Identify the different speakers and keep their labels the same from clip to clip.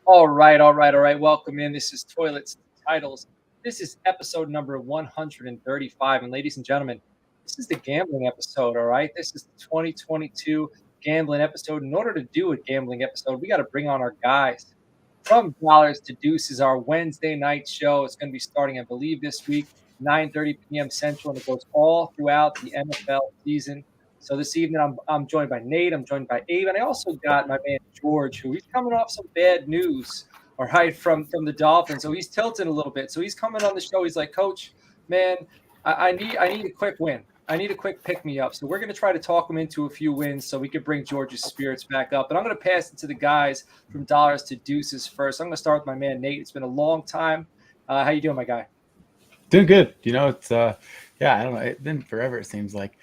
Speaker 1: All right. Welcome in. This is Toilets Titles. This is episode number 135. And ladies and gentlemen, this is the gambling episode. All right. This is the 2022 gambling episode. In order to do a gambling episode, we got to bring on our guys. From Dollars to Deuces, our Wednesday night show. It's going to be starting, I believe, this week, 9:30 p.m. Central, and it goes all throughout the NFL season. So this evening, I'm joined by Nate. I'm joined by Abe, and I also got my man George, who he's coming off some bad news. All right, from the Dolphins, so he's tilting a little bit. So he's coming on the show. He's like, Coach, man, I need a quick win. I need a quick pick me up. So we're going to try to talk him into a few wins so we can bring George's spirits back up. But I'm going to pass it to the guys from Dollars to Deuces first. I'm going to start with my man Nate. It's been a long time. How you doing, my guy?
Speaker 2: Doing good. It's I don't know. It's been forever, it seems like.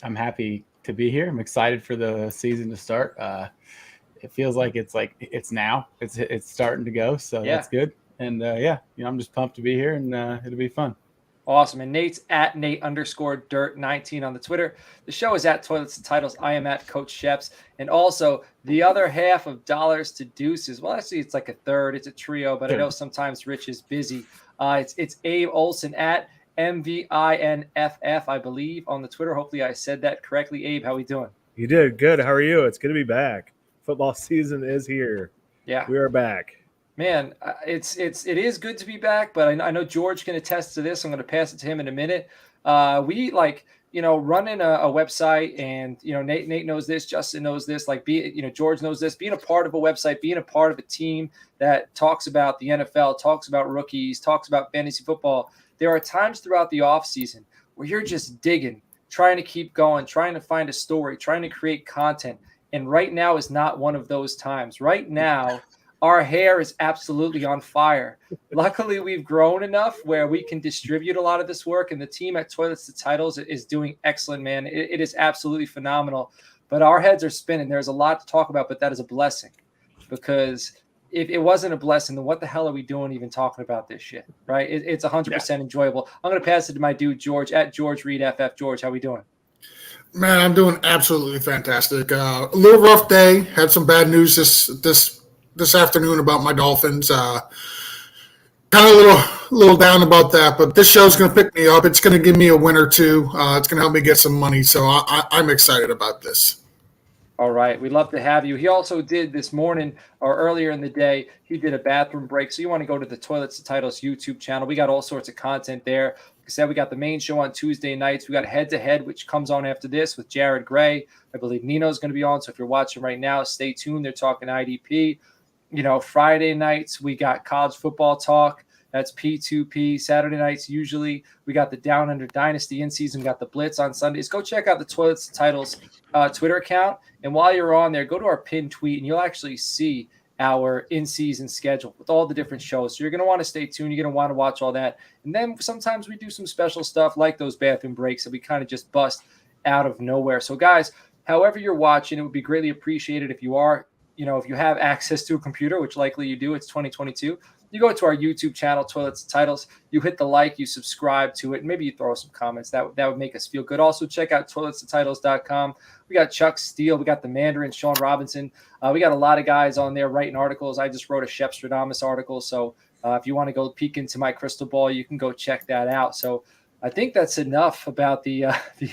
Speaker 2: I'm happy to be here. I'm excited for the season to start. It feels like it's now. It's starting to go, so
Speaker 1: Yeah.
Speaker 2: That's good. And I'm just pumped to be here, and it'll be fun.
Speaker 1: Awesome. And Nate's at Nate_Dirt19 on the Twitter. The show is at Toilets and Titles. I am at Coach Sheps. And also the other half of Dollars to Deuces. Well, actually, it's like a third. It's a trio, but I know sometimes Rich is busy. It's Abe Olson at MVINFF, I believe, on the Twitter. Hopefully I said that correctly. Abe, how we doing?
Speaker 3: You did good. How are you? It's good to be back. Football season is here.
Speaker 1: Yeah,
Speaker 3: we are back.
Speaker 1: Man, it is good to be back, but I know George can attest to this. I'm going to pass it to him in a minute. We running a website, and Nate knows this, Justin knows this, George knows this. Being a part of a website, being a part of a team that talks about the NFL, talks about rookies, talks about fantasy football. There are times throughout the off season where you're just digging, trying to keep going, trying to find a story, trying to create content. And right now is not one of those times. Right now, our hair is absolutely on fire. Luckily, we've grown enough where we can distribute a lot of this work, and the team at Toilets to Titles is doing excellent, man. It is absolutely phenomenal. But our heads are spinning. There's a lot to talk about, but that is a blessing, because if it wasn't a blessing, then what the hell are we doing even talking about this shit, right? It's 100% enjoyable. I'm going to pass it to my dude, George, at George Reed FF. George, how we doing?
Speaker 4: Man, I'm doing absolutely fantastic. A little rough day. Had some bad news this afternoon about my Dolphins. Kind of a little down about that, but this show's going to pick me up. It's going to give me a win or two. It's going to help me get some money, so I'm excited about this.
Speaker 1: All right. We'd love to have you. He also did this morning or earlier in the day, he did a bathroom break. So you want to go to the Toilets to Titles YouTube channel. We got all sorts of content there. Like I said, we got the main show on Tuesday nights. We got Head to Head, which comes on after this with Jared Gray. I believe Nino's going to be on. So if you're watching right now, stay tuned. They're talking IDP. Friday nights, we got college football talk. That's P2P. Saturday nights, usually, we got the Down Under Dynasty in season. We got the Blitz on Sundays. Go check out the Toilets Titles Twitter account. And while you're on there, go to our pinned tweet, and you'll actually see our in-season schedule with all the different shows. So you're going to want to stay tuned. You're going to want to watch all that. And then sometimes we do some special stuff like those bathroom breaks that we kind of just bust out of nowhere. So, guys, however you're watching, it would be greatly appreciated if you are, if you have access to a computer, which likely you do. It's 2022. You go to our YouTube channel, Toilets Titles. You hit the like, you subscribe to it, and maybe you throw some comments. That would make us feel good. Also, check out toiletstotitles.com. We got Chuck Steele. We got the Mandarin, Sean Robinson. We got a lot of guys on there writing articles. I just wrote a Shepstradamus article. So if you want to go peek into my crystal ball, you can go check that out. So I think that's enough about the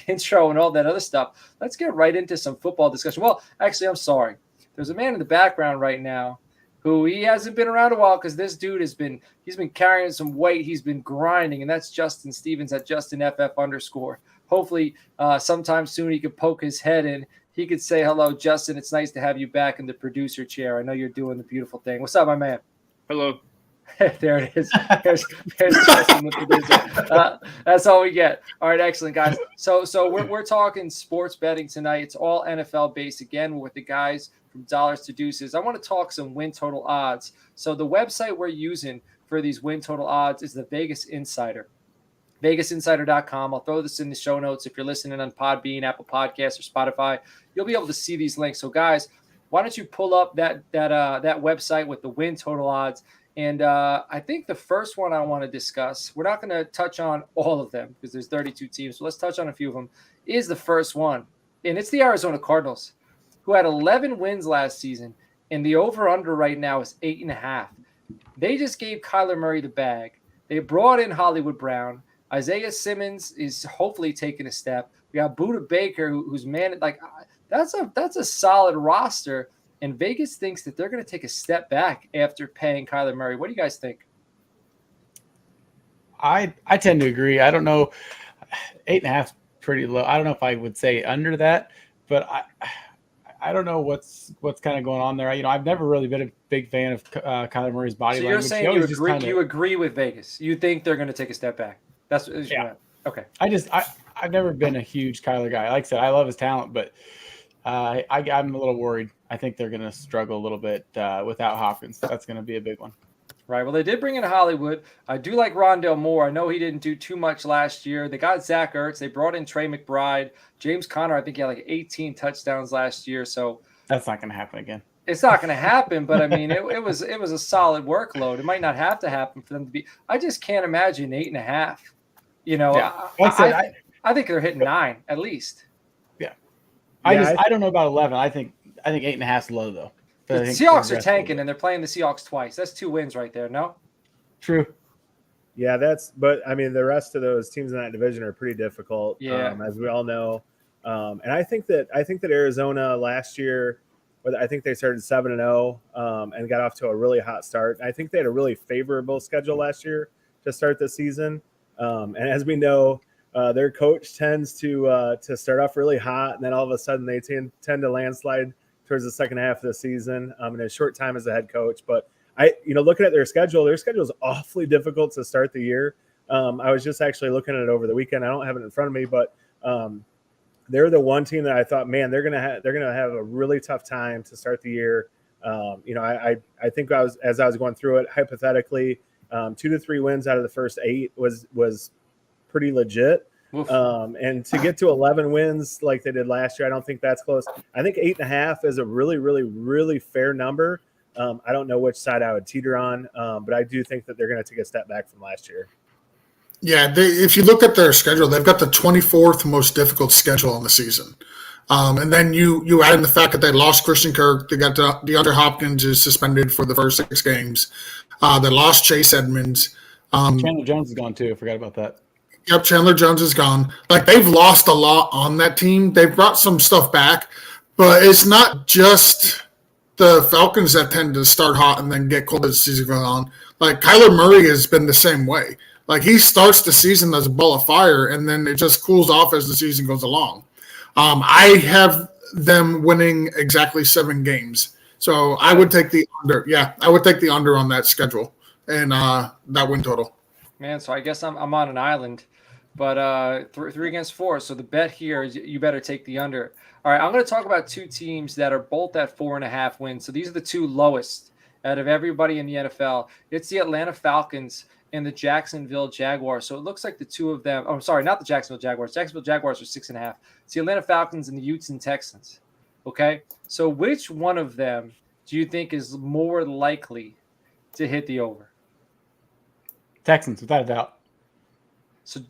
Speaker 1: intro and all that other stuff. Let's get right into some football discussion. Well, actually, I'm sorry. There's a man in the background right now who he hasn't been around a while, because this dude he's been carrying some weight. He's been grinding, and that's Justin Stevens at JustinFF_. Hopefully sometime soon he could poke his head in. He could say, hello, Justin. It's nice to have you back in the producer chair. I know you're doing the beautiful thing. What's up, my man?
Speaker 5: Hello.
Speaker 1: There it is. There's Justin, the producer. That's all we get. All right, excellent, guys. So we're talking sports betting tonight. It's all NFL based again with the guys from Dollars to Deuces. I want to talk some win total odds. So the website we're using for these win total odds is the Vegas Insider. VegasInsider.com. I'll throw this in the show notes. If you're listening on Podbean, Apple Podcasts, or Spotify, you'll be able to see these links. So, guys, why don't you pull up that website with the win total odds? And I think the first one I want to discuss, we're not going to touch on all of them because there's 32 teams. So let's touch on a few of them. Is the first one, and it's the Arizona Cardinals, who had 11 wins last season and the over-under right now is 8.5. They just gave Kyler Murray the bag. They brought in Hollywood Brown. Isaiah Simmons is hopefully taking a step. We got Buda Baker, who's man like that's a solid roster. And Vegas thinks that they're going to take a step back after paying Kyler Murray. What do you guys think?
Speaker 2: I tend to agree. I don't know. 8.5 is pretty low. I don't know if I would say under that, but I don't know what's kind of going on there. I've never really been a big fan of Kyler Murray's body
Speaker 1: So
Speaker 2: language.
Speaker 1: you're saying you agree with Vegas. You think they're going to take a step back. That's
Speaker 2: yeah.
Speaker 1: Okay.
Speaker 2: I've never been a huge Kyler guy. Like I said, I love his talent, but I'm a little worried. I think they're going to struggle a little bit without Hopkins. That's going to be a big one.
Speaker 1: Right. Well, they did bring in Hollywood. I do like Rondale Moore. I know he didn't do too much last year. They got Zach Ertz. They brought in Trey McBride. James Conner, I think he had like 18 touchdowns last year. So
Speaker 2: that's not going to happen again.
Speaker 1: It's not going to happen, but I mean, it was a solid workload. It might not have to happen for them to be. I just can't imagine 8.5.
Speaker 2: Yeah.
Speaker 1: I think they're hitting 9 at least.
Speaker 2: Yeah. I don't know about 11. I think 8.5 is low though.
Speaker 1: The Seahawks are tanking, and they're playing the Seahawks twice. That's 2 wins right there. No.
Speaker 2: True.
Speaker 3: Yeah, but I mean, the rest of those teams in that division are pretty difficult.
Speaker 1: Yeah.
Speaker 3: As we all know, and I think that Arizona last year, I think they started 7-0 and got off to a really hot start. I think they had a really favorable schedule last year to start the season. And as we know, their coach tends to start off really hot, and then all of a sudden they tend to landslide towards the second half of the season in a short time as a head coach. But looking at their schedule is awfully difficult to start the year. I was just actually looking at it over the weekend. I don't have it in front of me, but they're the one team that I thought, man, they're gonna have a really tough time to start the year. I think as I was going through it, hypothetically, 2 to 3 wins out of the first 8 was pretty legit. And to get to 11 wins like they did last year, I don't think that's close. I think 8.5 is a really, really, really fair number. I don't know which side I would teeter on, but I do think that they're going to take a step back from last year.
Speaker 4: Yeah, if you look at their schedule, they've got the 24th most difficult schedule in the season. And then you add in the fact that they lost Christian Kirk. They got DeAndre Hopkins is suspended for the first 6 games. They lost Chase Edmonds.
Speaker 2: Chandler Jones is gone too. I forgot about that.
Speaker 4: Yep, Chandler Jones is gone. Like, they've lost a lot on that team. They've brought some stuff back, but it's not just the Falcons that tend to start hot and then get cold as the season goes on. Like, Kyler Murray has been the same way. Like, he starts the season as a ball of fire, and then it just cools off as the season goes along. I have them winning exactly 7 games. So I would take the under. Yeah, I would take the under on that schedule and that win total.
Speaker 1: Man, so I guess I'm on an island, but 3 against 4. So the bet here is you better take the under. All right, I'm going to talk about 2 teams that are both at 4.5 wins. So these are the 2 lowest out of everybody in the NFL. It's the Atlanta Falcons and the Jacksonville Jaguars. So it looks like the 2 of them. Oh, I'm sorry, not the Jacksonville Jaguars. Jacksonville Jaguars are 6.5. It's the Atlanta Falcons and the Houston Texans. Okay, so which one of them do you think is more likely to hit the over?
Speaker 2: Texans, without a doubt.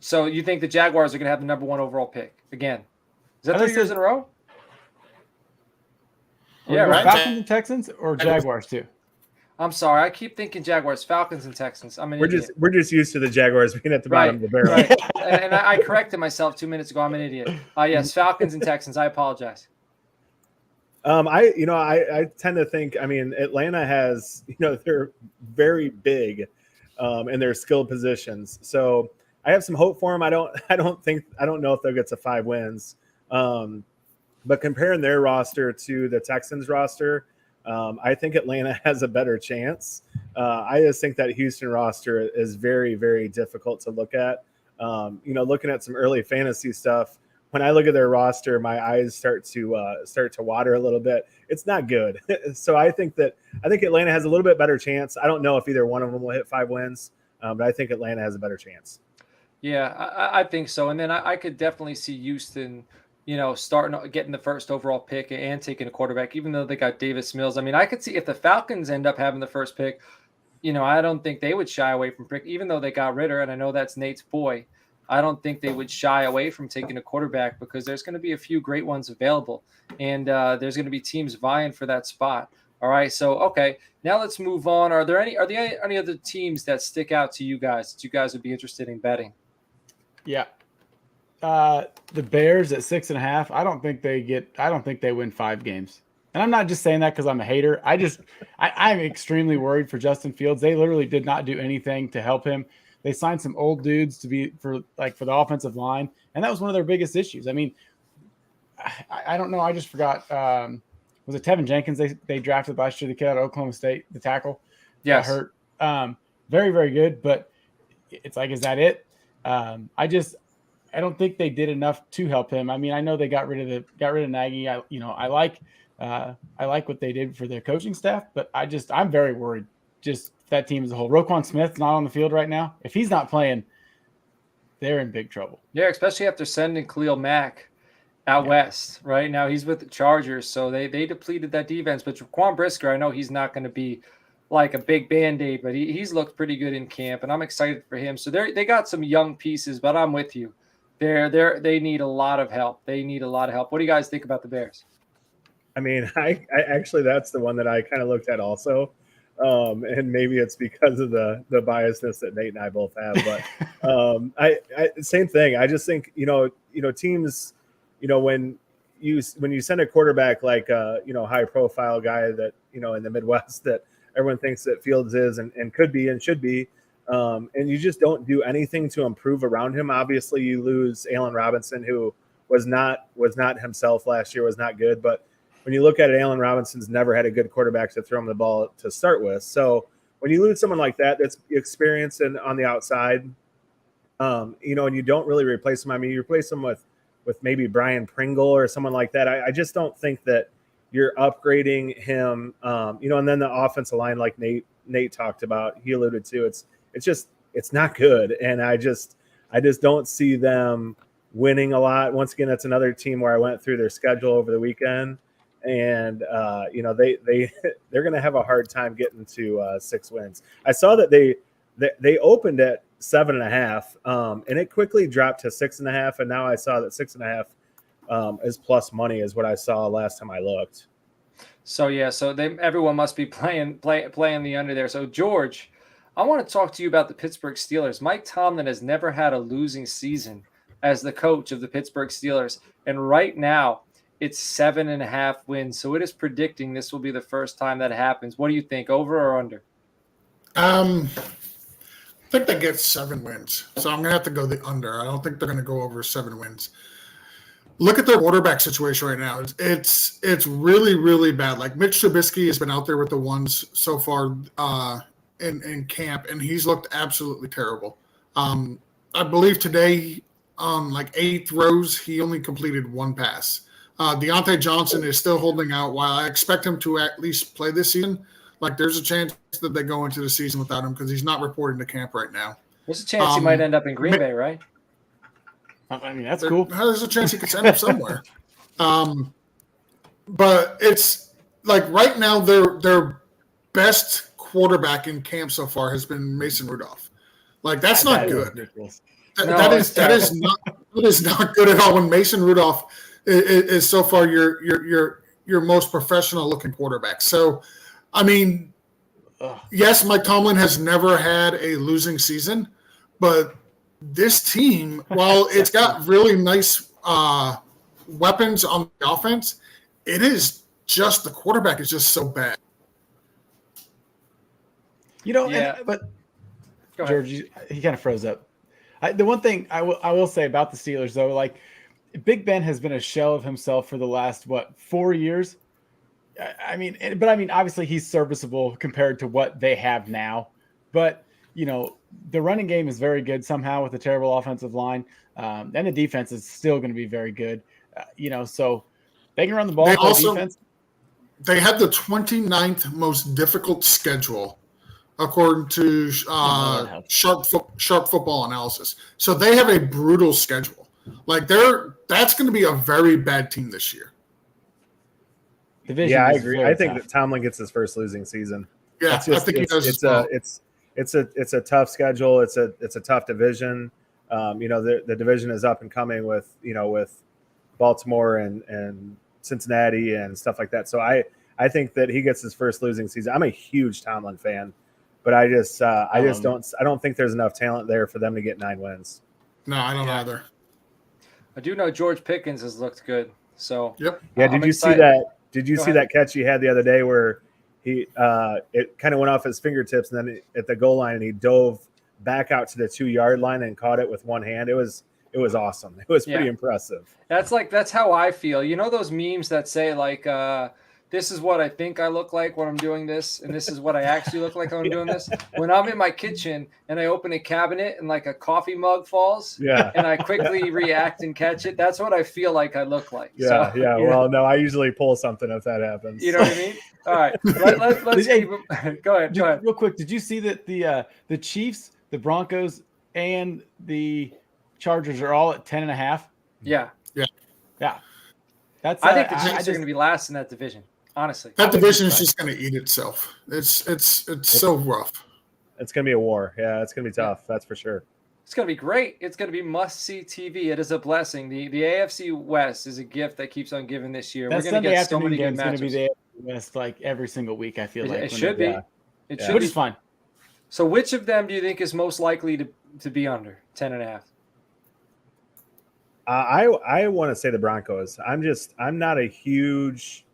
Speaker 1: So you think the Jaguars are going to have the number 1 overall pick again? Is that 3 years in a row?
Speaker 2: Yeah, right. Falcons and Texans or Jaguars too?
Speaker 1: I'm sorry, I keep thinking Jaguars, Falcons, and Texans.
Speaker 3: We're just used to the Jaguars being at the bottom of the barrel.
Speaker 1: Right. and I corrected myself 2 minutes ago. I'm an idiot. Yes, Falcons and Texans. I apologize.
Speaker 3: I tend to think. I mean, Atlanta has. They're very big. In their skilled positions. So I have some hope for them. I don't know if they'll get to 5 wins. But comparing their roster to the Texans roster, I think Atlanta has a better chance. I just think that Houston roster is very, very difficult to look at. Looking at some early fantasy stuff, when I look at their roster, my eyes start to water a little bit. It's not good. So I think Atlanta has a little bit better chance. I don't know if either one of them will hit 5 wins, but I think Atlanta has a better chance.
Speaker 1: Yeah, I think so. And then I could definitely see Houston, starting getting the first overall pick and taking a quarterback, even though they got Davis Mills. I mean, I could see if the Falcons end up having the first pick, I don't think they would shy away from pick, even though they got Ritter, and I know that's Nate's boy. I don't think they would shy away from taking a quarterback because there's going to be a few great ones available, and there's going to be teams vying for that spot. All right. So, okay. Now let's move on. Are there any other teams that stick out to you guys that you guys would be interested in betting?
Speaker 2: Yeah. The Bears at 6.5. I don't think they win 5 games. And I'm not just saying that because I'm a hater. I'm extremely worried for Justin Fields. They literally did not do anything to help him. They signed some old dudes to be for the offensive line, and that was one of their biggest issues. I mean, I don't know. I just forgot. Was it Tevin Jenkins they drafted last year? The kid out of Oklahoma State, the tackle, got
Speaker 1: Yes.
Speaker 2: hurt. Very, very good, but it's like, is that it? I don't think they did enough to help him. I mean, I know they got rid of Nagy. I like what they did for their coaching staff, but I'm very worried. Just that team as a whole. Roquan Smith's not on the field right now. If he's not playing, they're in big trouble.
Speaker 1: Yeah, especially after sending Khalil Mack out west. Right now, he's with the Chargers, so they depleted that defense. But Jaquan Brisker, I know he's not going to be like a big Band-Aid, but he's looked pretty good in camp, and I'm excited for him. So they got some young pieces, but I'm with you. They need a lot of help. What do you guys think about the Bears?
Speaker 3: I mean, I actually, that's the one that I kind of looked at also. And maybe it's because of the biasness that Nate and I both have, but I same thing. I just think, teams, when you send a quarterback like high profile guy that, in the Midwest that everyone thinks that Fields is and could be and should be, and you just don't do anything to improve around him. Obviously you lose Allen Robinson, who was not himself last year, was not good, but when you look at it, Allen Robinson's never had a good quarterback to throw him the ball to start with. So when you lose someone like that, that's experienced and on the outside, and you don't really replace him. I mean, you replace him with maybe Brian Pringle or someone like that. I just don't think that you're upgrading him. And then the offensive line, like Nate talked about, he alluded to, it's not good. And I just don't see them winning a lot. Once again, that's another team where I went through their schedule over the weekend. And they're going to have a hard time getting to 6 wins. I saw that they opened at 7.5, and it quickly dropped to 6.5, and now I saw that 6.5 is plus money, is what I saw last time I looked.
Speaker 1: So yeah, everyone must be playing the under there. So George, I want to talk to you about the Pittsburgh Steelers. Mike Tomlin has never had a losing season as the coach of the Pittsburgh Steelers, and right now it's 7.5 wins. So it is predicting this will be the first time that happens. What do you think, over or under?
Speaker 4: I think they get 7 wins. So I'm going to have to go the under. I don't think they're going to go over 7 wins. Look at their quarterback situation right now. It's really, really bad. Like Mitch Trubisky has been out there with the ones so far in camp, and he's looked absolutely terrible. I believe today on 8 throws, he only completed 1 pass. Deontay Johnson is still holding out. While I expect him to at least play this season, there's a chance that they go into the season without him because he's not reporting to camp right now.
Speaker 1: There's a chance he might end up in Green Bay, right?
Speaker 2: I mean, that's cool.
Speaker 4: There's a chance he could end up somewhere. But it's right now their best quarterback in camp so far has been Mason Rudolph. That's not good. That is not good at all. When Mason Rudolph is so far your most professional looking quarterback. So, I mean, yes, Mike Tomlin has never had a losing season, but this team, while it's got really nice weapons on the offense, it is just the quarterback is just so bad.
Speaker 2: But George, he kind of froze up. The one thing I will say about the Steelers, though, Big Ben has been a shell of himself for the last 4 years. I mean, obviously he's serviceable compared to what they have now. But the running game is very good somehow with a terrible offensive line, and the defense is still going to be very good. So they can run the ball. Defense.
Speaker 4: They have the 29th most difficult schedule, according to Sharp Football Analysis. So they have a brutal schedule. That's going to be a very bad team this year.
Speaker 3: I agree. I think that Tomlin gets his first losing season.
Speaker 4: Yeah, I think he does.
Speaker 3: It's a tough schedule. It's a tough division. The division is up and coming with Baltimore and Cincinnati and stuff like that. So I I think that he gets his first losing season. I'm a huge Tomlin fan, but I don't think there's enough talent there for them to get 9 wins.
Speaker 4: No, I don't either.
Speaker 1: I do know George Pickens has looked good. So
Speaker 4: Yep.
Speaker 3: Yeah,
Speaker 1: I'm
Speaker 3: did you see
Speaker 1: excited.
Speaker 3: that? Did you
Speaker 1: Go
Speaker 3: see
Speaker 1: ahead.
Speaker 3: that catch he had the other day where he it kind of went off his fingertips and then at the goal line and he dove back out to the 2-yard line and caught it with one hand? It was awesome. It was pretty
Speaker 1: Yeah.
Speaker 3: impressive.
Speaker 1: That's how I feel. You know those memes that say like this is what I think I look like when I'm doing this, and this is what I actually look like when I'm doing this. When I'm in my kitchen and I open a cabinet and like a coffee mug falls,
Speaker 3: Yeah.
Speaker 1: and I quickly react and catch it, that's what I feel like I look like.
Speaker 3: Yeah,
Speaker 1: So,
Speaker 3: yeah.
Speaker 1: you know,
Speaker 3: Well, no, I usually pull something if that happens.
Speaker 1: you know what I mean? All right, let's
Speaker 2: Hey,
Speaker 1: keep it. Go ahead.
Speaker 2: Real quick, did you see that the Chiefs, the Broncos, and the Chargers are all at 10.5?
Speaker 1: Yeah.
Speaker 2: That's
Speaker 1: I think the Chiefs are going to be last in that division. Honestly,
Speaker 4: That division is just going to eat itself. It's so rough.
Speaker 3: It's going to be a war. Yeah, it's going to be tough. That's for sure.
Speaker 1: It's going to be great. It's going to be must-see TV. It is a blessing. The AFC West is a gift that keeps on giving this year.
Speaker 2: That
Speaker 1: We're going to
Speaker 2: Sunday
Speaker 1: get so
Speaker 2: afternoon
Speaker 1: many
Speaker 2: game
Speaker 1: good
Speaker 2: is going to be
Speaker 1: matchups.
Speaker 2: the AFC West like every single week. I feel like
Speaker 1: It should be.
Speaker 3: Yeah.
Speaker 1: It
Speaker 3: Yeah.
Speaker 1: should
Speaker 2: which
Speaker 1: be.
Speaker 2: is fine.
Speaker 1: So which of them do you think is most likely to be under 10.5?
Speaker 3: I want to say the Broncos. I'm just not a huge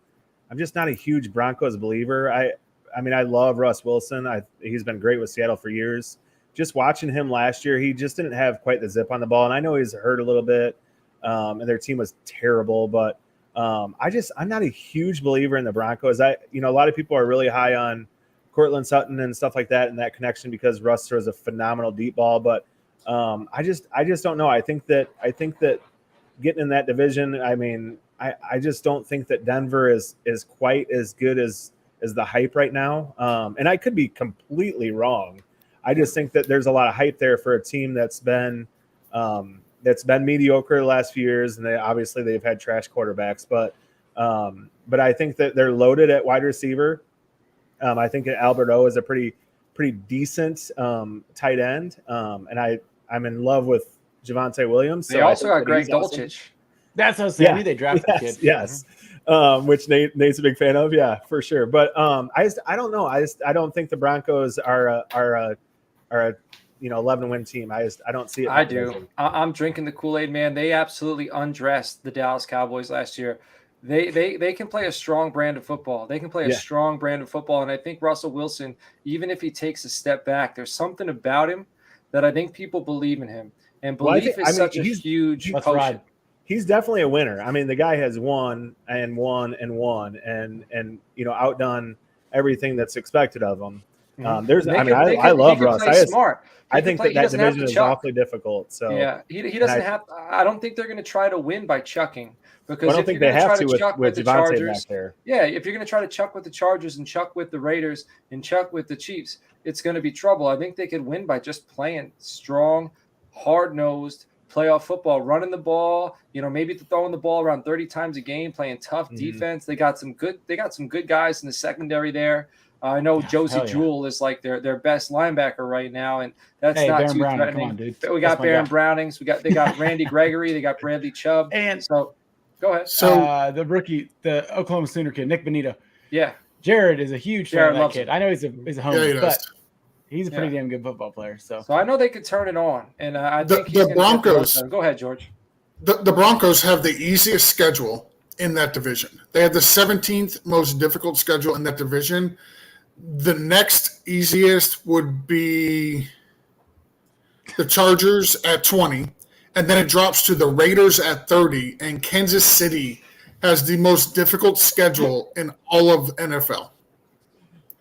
Speaker 3: Broncos believer. I mean, I love Russ Wilson. He's been great with Seattle for years. Just watching him last year, he just didn't have quite the zip on the ball. And I know he's hurt a little bit, and their team was terrible. But I'm not a huge believer in the Broncos. A lot of people are really high on Cortland Sutton and stuff like that and that connection because Russ throws a phenomenal deep ball. But I just don't know. I think that getting in that division, I mean, I just don't think that Denver is quite as good as the hype right now. And I could be completely wrong. I just think that there's a lot of hype there for a team that's been mediocre the last few years, and they've had trash quarterbacks. But I think that they're loaded at wide receiver. I think that Albert O is a pretty decent tight end, and I'm in love with Javonte Williams.
Speaker 1: They also got Greg Dulcich.
Speaker 2: Awesome. That's what I was saying. I knew they drafted the kid.
Speaker 3: Yes. Which Nate's a big fan of. Yeah, for sure. But I don't know. I don't think the Broncos are a 11-win team. I don't see it.
Speaker 1: I do. I'm drinking the Kool-Aid, man. They absolutely undressed the Dallas Cowboys last year. They can play a strong brand of football. They can play a strong brand of football. And I think Russell Wilson, even if he takes a step back, there's something about him that I think people believe in him. And belief is such a huge potion.
Speaker 3: He's definitely a winner. I mean, the guy has won and won and won and outdone everything that's expected of him. I love Russ. I think that division is awfully difficult. So
Speaker 1: yeah, he doesn't have. I don't think they're going to try to win by chucking because
Speaker 3: I don't think they have to with
Speaker 1: the
Speaker 3: Javonte
Speaker 1: Chargers
Speaker 3: back there.
Speaker 1: Yeah, if you're going to try to chuck with the Chargers and chuck with the Raiders and chuck with the Chiefs, it's going to be trouble. I think they could win by just playing strong, hard-nosed playoff football, running the ball, maybe throwing the ball around 30 times a game, playing tough defense. They got some good guys in the secondary there. I know Josie Jewell is like their best linebacker right now, and that's not
Speaker 2: Baron
Speaker 1: too
Speaker 2: Browning,
Speaker 1: threatening.
Speaker 2: come on, dude.
Speaker 1: We got Baron Brownings, they got Randy Gregory, they got Bradley Chubb,
Speaker 2: and
Speaker 1: so go ahead.
Speaker 2: So the rookie, the Oklahoma Sooner kid, Nick Bonito.
Speaker 1: Yeah,
Speaker 2: Jared is a huge fan of that kid. I know he's a homer, but he's a pretty damn good football player. So
Speaker 1: I know they could turn it on, and I think
Speaker 4: the Broncos.
Speaker 1: Go ahead, George.
Speaker 4: The Broncos have the easiest schedule in that division. They have the 17th most difficult schedule in that division. The next easiest would be the Chargers at 20, and then it drops to the Raiders at 30, and Kansas City has the most difficult schedule in all of NFL.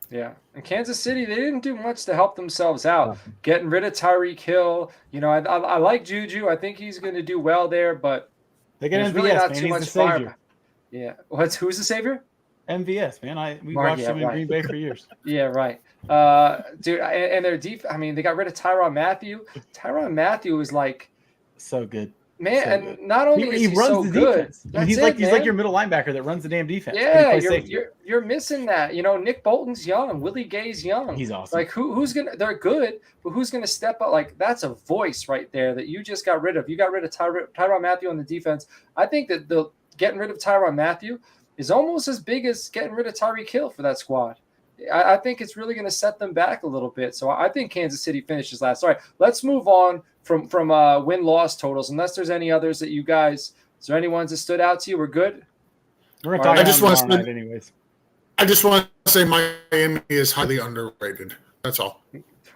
Speaker 1: Yeah, and Kansas City, they didn't do much to help themselves out. Getting rid of Tyreek Hill, I like Juju. I think he's going to do well there, but
Speaker 2: they get MVS,
Speaker 1: really not
Speaker 2: man.
Speaker 1: too much fire. Yeah, who's the savior?
Speaker 2: MVS, man. We watched him in Green Bay for years.
Speaker 1: Yeah, right. Dude, and their I mean, they got rid of Tyrann Mathieu. Tyrann Mathieu is like
Speaker 2: so good.
Speaker 1: Man,
Speaker 2: so
Speaker 1: and
Speaker 2: good.
Speaker 1: not only is he
Speaker 2: runs
Speaker 1: so
Speaker 2: the
Speaker 1: good,
Speaker 2: defense. He's like your middle linebacker that runs the damn defense.
Speaker 1: Yeah, you're missing that. Nick Bolton's young, Willie Gay's young.
Speaker 2: He's awesome.
Speaker 1: Like who's gonna? They're good, but who's gonna step up? Like that's a voice right there that you just got rid of. You got rid of Tyrann Mathieu on the defense. I think that the getting rid of Tyrann Mathieu is almost as big as getting rid of Tyreek Hill for that squad. I think it's really going to set them back a little bit. So I think Kansas City finishes last. All right, let's move on from win-loss totals. Unless there's any others that you guys, is there any ones that stood out to you? We're good?
Speaker 2: We're going to talk
Speaker 4: I just
Speaker 2: about
Speaker 4: want
Speaker 2: tomorrow
Speaker 4: to
Speaker 2: night anyways.
Speaker 4: I just want to say Miami is highly underrated. That's all.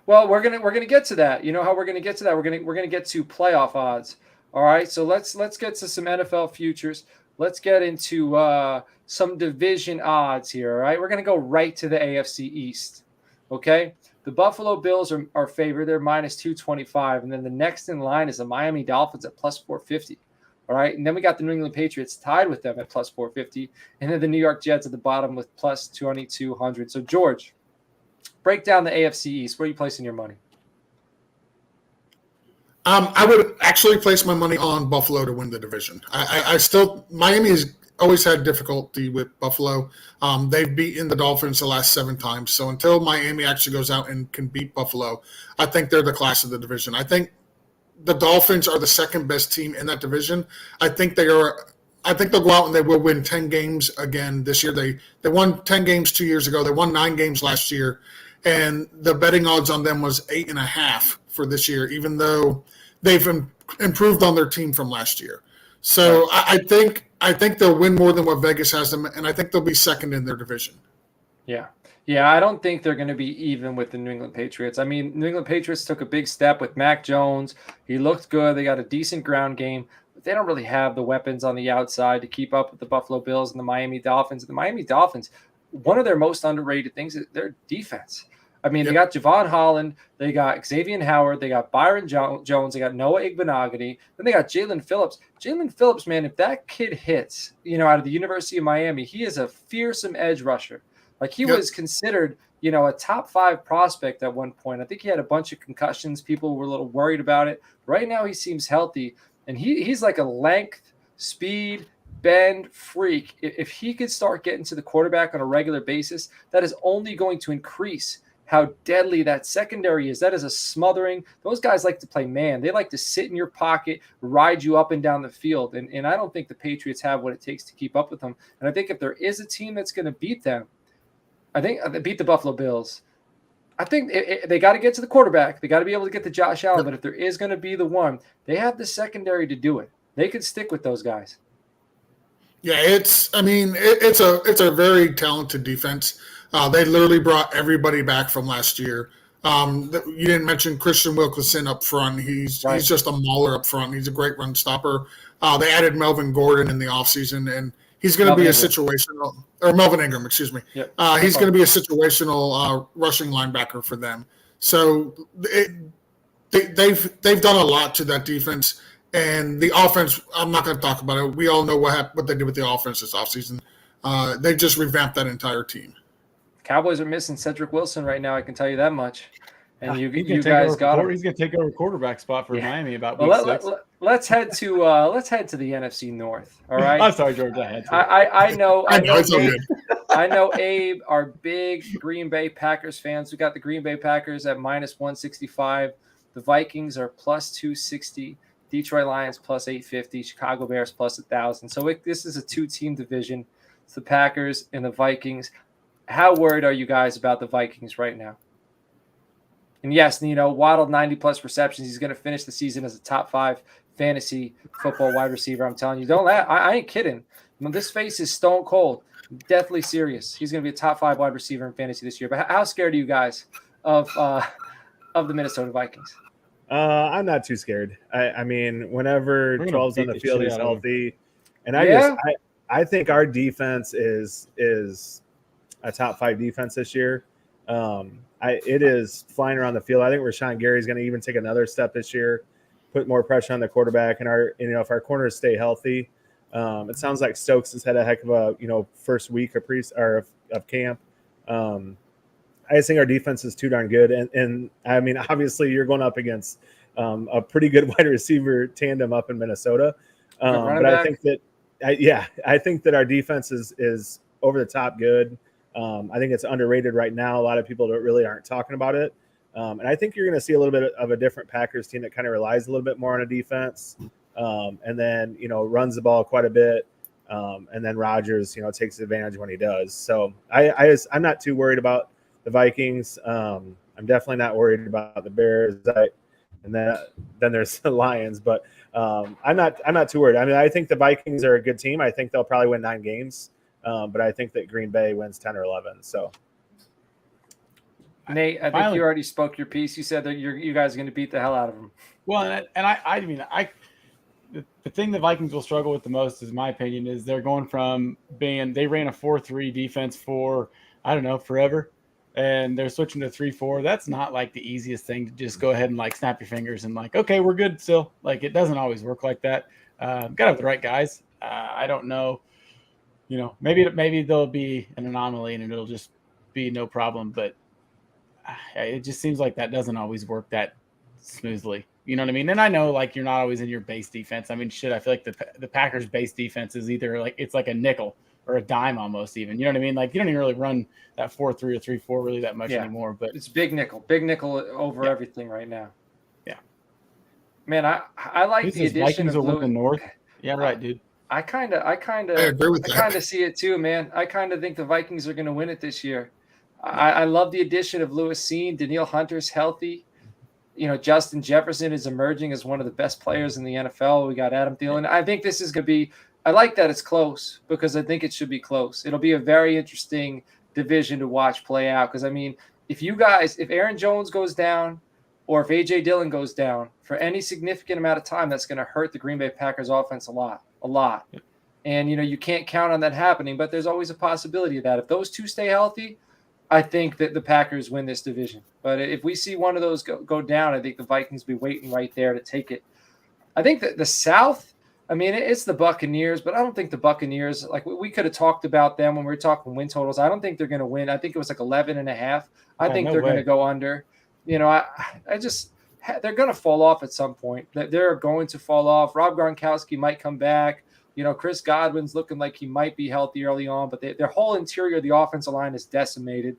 Speaker 1: Well, we're gonna get to that. You know how we're gonna get to that? We're gonna get to playoff odds. All right, so let's get to some NFL futures. Let's get into some division odds here. All right, we're gonna go right to the AFC East. Okay, the Buffalo Bills are favored. They're minus 225, and then the next in line is the Miami Dolphins at plus 450. All right, and then we got the New England Patriots tied with them at plus 450, and then the New York Jets at the bottom with plus 2200. So George, break down the AFC East. Where are you placing your money?
Speaker 4: I would actually place my money on Buffalo to win the division. I still Miami has always had difficulty with Buffalo. They've beaten the Dolphins the last 7 times. So until Miami actually goes out and can beat Buffalo, I think they're the class of the division. I think the Dolphins are the second best team in that division. I think they'll go out and they will win 10 games again this year. They won 10 games 2 years ago. They won 9 games last year. And the betting odds on them was 8.5 for this year, even though they've improved on their team from last year. So I think they'll win more than what Vegas has them, and I think they'll be second in their division.
Speaker 1: Yeah. Yeah, I don't think they're going to be even with the New England Patriots. I mean, New England Patriots took a big step with Mac Jones. He looked good. They got a decent ground game, but they don't really have the weapons on the outside to keep up with the Buffalo Bills and the Miami Dolphins. And the Miami Dolphins, one of their most underrated things is their defense. I mean, They got Javon Holland, they got Xavier Howard, they got Byron Jones, they got Noah Igbenogany, then they got Jalen Phillips. Jalen Phillips, man, if that kid hits, out of the University of Miami, he is a fearsome edge rusher. Like he was considered, a top 5 prospect at one point. I think he had a bunch of concussions. People were a little worried about it. Right now he seems healthy, and he's like a length, speed, bend freak. If he could start getting to the quarterback on a regular basis, that is only going to increase how deadly that secondary is. That is a smothering. Those guys like to play man. They like to sit in your pocket, ride you up and down the field. And I don't think the Patriots have what it takes to keep up with them. And I think if there is a team that's going to beat them, I think they beat the Buffalo Bills. I think they got to get to the quarterback. They got to be able to get to Josh Allen. But if there is going to be the one, they have the secondary to do it. They could stick with those guys.
Speaker 4: Yeah, it's a very talented defense. They literally brought everybody back from last year. You didn't mention Christian Wilkinson up front. He's just a mauler up front. He's a great run stopper. They added Melvin Gordon in the offseason, and he's going to be a situational – or Melvin Ingram, excuse me.
Speaker 1: Yep.
Speaker 4: He's going to be a situational rushing linebacker for them. So they've done a lot to that defense. And the offense, I'm not going to talk about it. We all know what they did with the offense this offseason. They just revamped that entire team.
Speaker 1: Cowboys are missing Cedric Wilson right now. I can tell you that much. And you
Speaker 2: guys
Speaker 1: got him.
Speaker 2: He's going to take over quarterback spot for Miami about week 6.
Speaker 1: Let's head to the NFC North. All right.
Speaker 2: I'm sorry, George. I had to.
Speaker 1: I know. I know Abe, our big Green Bay Packers fans. We got the Green Bay Packers at minus 165. The Vikings are plus 260. Detroit Lions plus 850. Chicago Bears plus 1,000. So this is a 2-team division. It's the Packers and the Vikings. How worried are you guys about the Vikings right now? And yes, Waddle 90-plus receptions. He's going to finish the season as a top 5 fantasy football wide receiver. I'm telling you, don't laugh. I ain't kidding. This face is stone cold. Deathly serious. He's going to be a top 5 wide receiver in fantasy this year. But how scared are you guys of the Minnesota Vikings?
Speaker 3: I'm not too scared. I mean, whenever 12's on the field, he's healthy. And I think our defense is a top 5 defense this year. It is flying around the field. I think Rashawn Gary's going to even take another step this year, put more pressure on the quarterback. And if our corners stay healthy, it sounds like Stokes has had a heck of a first week of camp. I just think our defense is too darn good. And I mean, obviously you're going up against a pretty good wide receiver tandem up in Minnesota. But I think that our defense is over the top good. I think it's underrated right now. A lot of people aren't talking about it. And I think you're going to see a little bit of a different Packers team that kind of relies a little bit more on a defense. And then, runs the ball quite a bit. And then Rodgers, takes advantage when he does. So I'm not too worried about the Vikings. I'm definitely not worried about the Bears. And then there's the Lions, but I'm not too worried. I mean, I think the Vikings are a good team. I think they'll probably win 9 games, but I think that Green Bay wins 10 or 11. So,
Speaker 1: Nate, I think you already spoke your piece. You said that you guys are going to beat the hell out of them.
Speaker 2: Well, the thing the Vikings will struggle with the most, is my opinion, is they're going from they ran a 4-3 defense for, I don't know, forever. And they're switching to 3-4. That's not like the easiest thing to just go ahead and like snap your fingers and like, okay, we're good still. Like, it doesn't always work like that. Got to have the right guys. I don't know. Maybe there'll be an anomaly and it'll just be no problem. But it just seems like that doesn't always work that smoothly. You know what I mean? And I know, like, you're not always in your base defense. I mean, I feel like the Packers' base defense is either like it's like a nickel or a dime almost even. You know what I mean? Like, you don't even really run that 4-3 or 3-4 really that much anymore. But
Speaker 1: it's big nickel over everything right now.
Speaker 2: Yeah,
Speaker 1: man, I like the addition
Speaker 2: Vikings
Speaker 1: of
Speaker 2: will win the North. Yeah, right, dude.
Speaker 1: I kind of see it too, man. I kind of think the Vikings are going to win it this year. I love the addition of Lewis Seen. Danielle Hunter's healthy. Justin Jefferson is emerging as one of the best players in the NFL. We got Adam Thielen. I think this is going to be – I like that it's close because I think it should be close. It'll be a very interesting division to watch play out because, I mean, if Aaron Jones goes down or if A.J. Dillon goes down for any significant amount of time, that's going to hurt the Green Bay Packers offense a lot. And, you can't count on that happening, but there's always a possibility of that. If those two stay healthy, I think that the Packers win this division. But if we see one of those go down, I think the Vikings will be waiting right there to take it. I think that the South, I mean, it's the Buccaneers, but I don't think the Buccaneers, like we could have talked about them when we were talking win totals. I don't think they're going to win. I think it was like 11.5. I think they're going to go under. They're going to fall off at some point. They're going to fall off. Rob Gronkowski might come back. Chris Godwin's looking like he might be healthy early on, but their whole interior of the offensive line is decimated.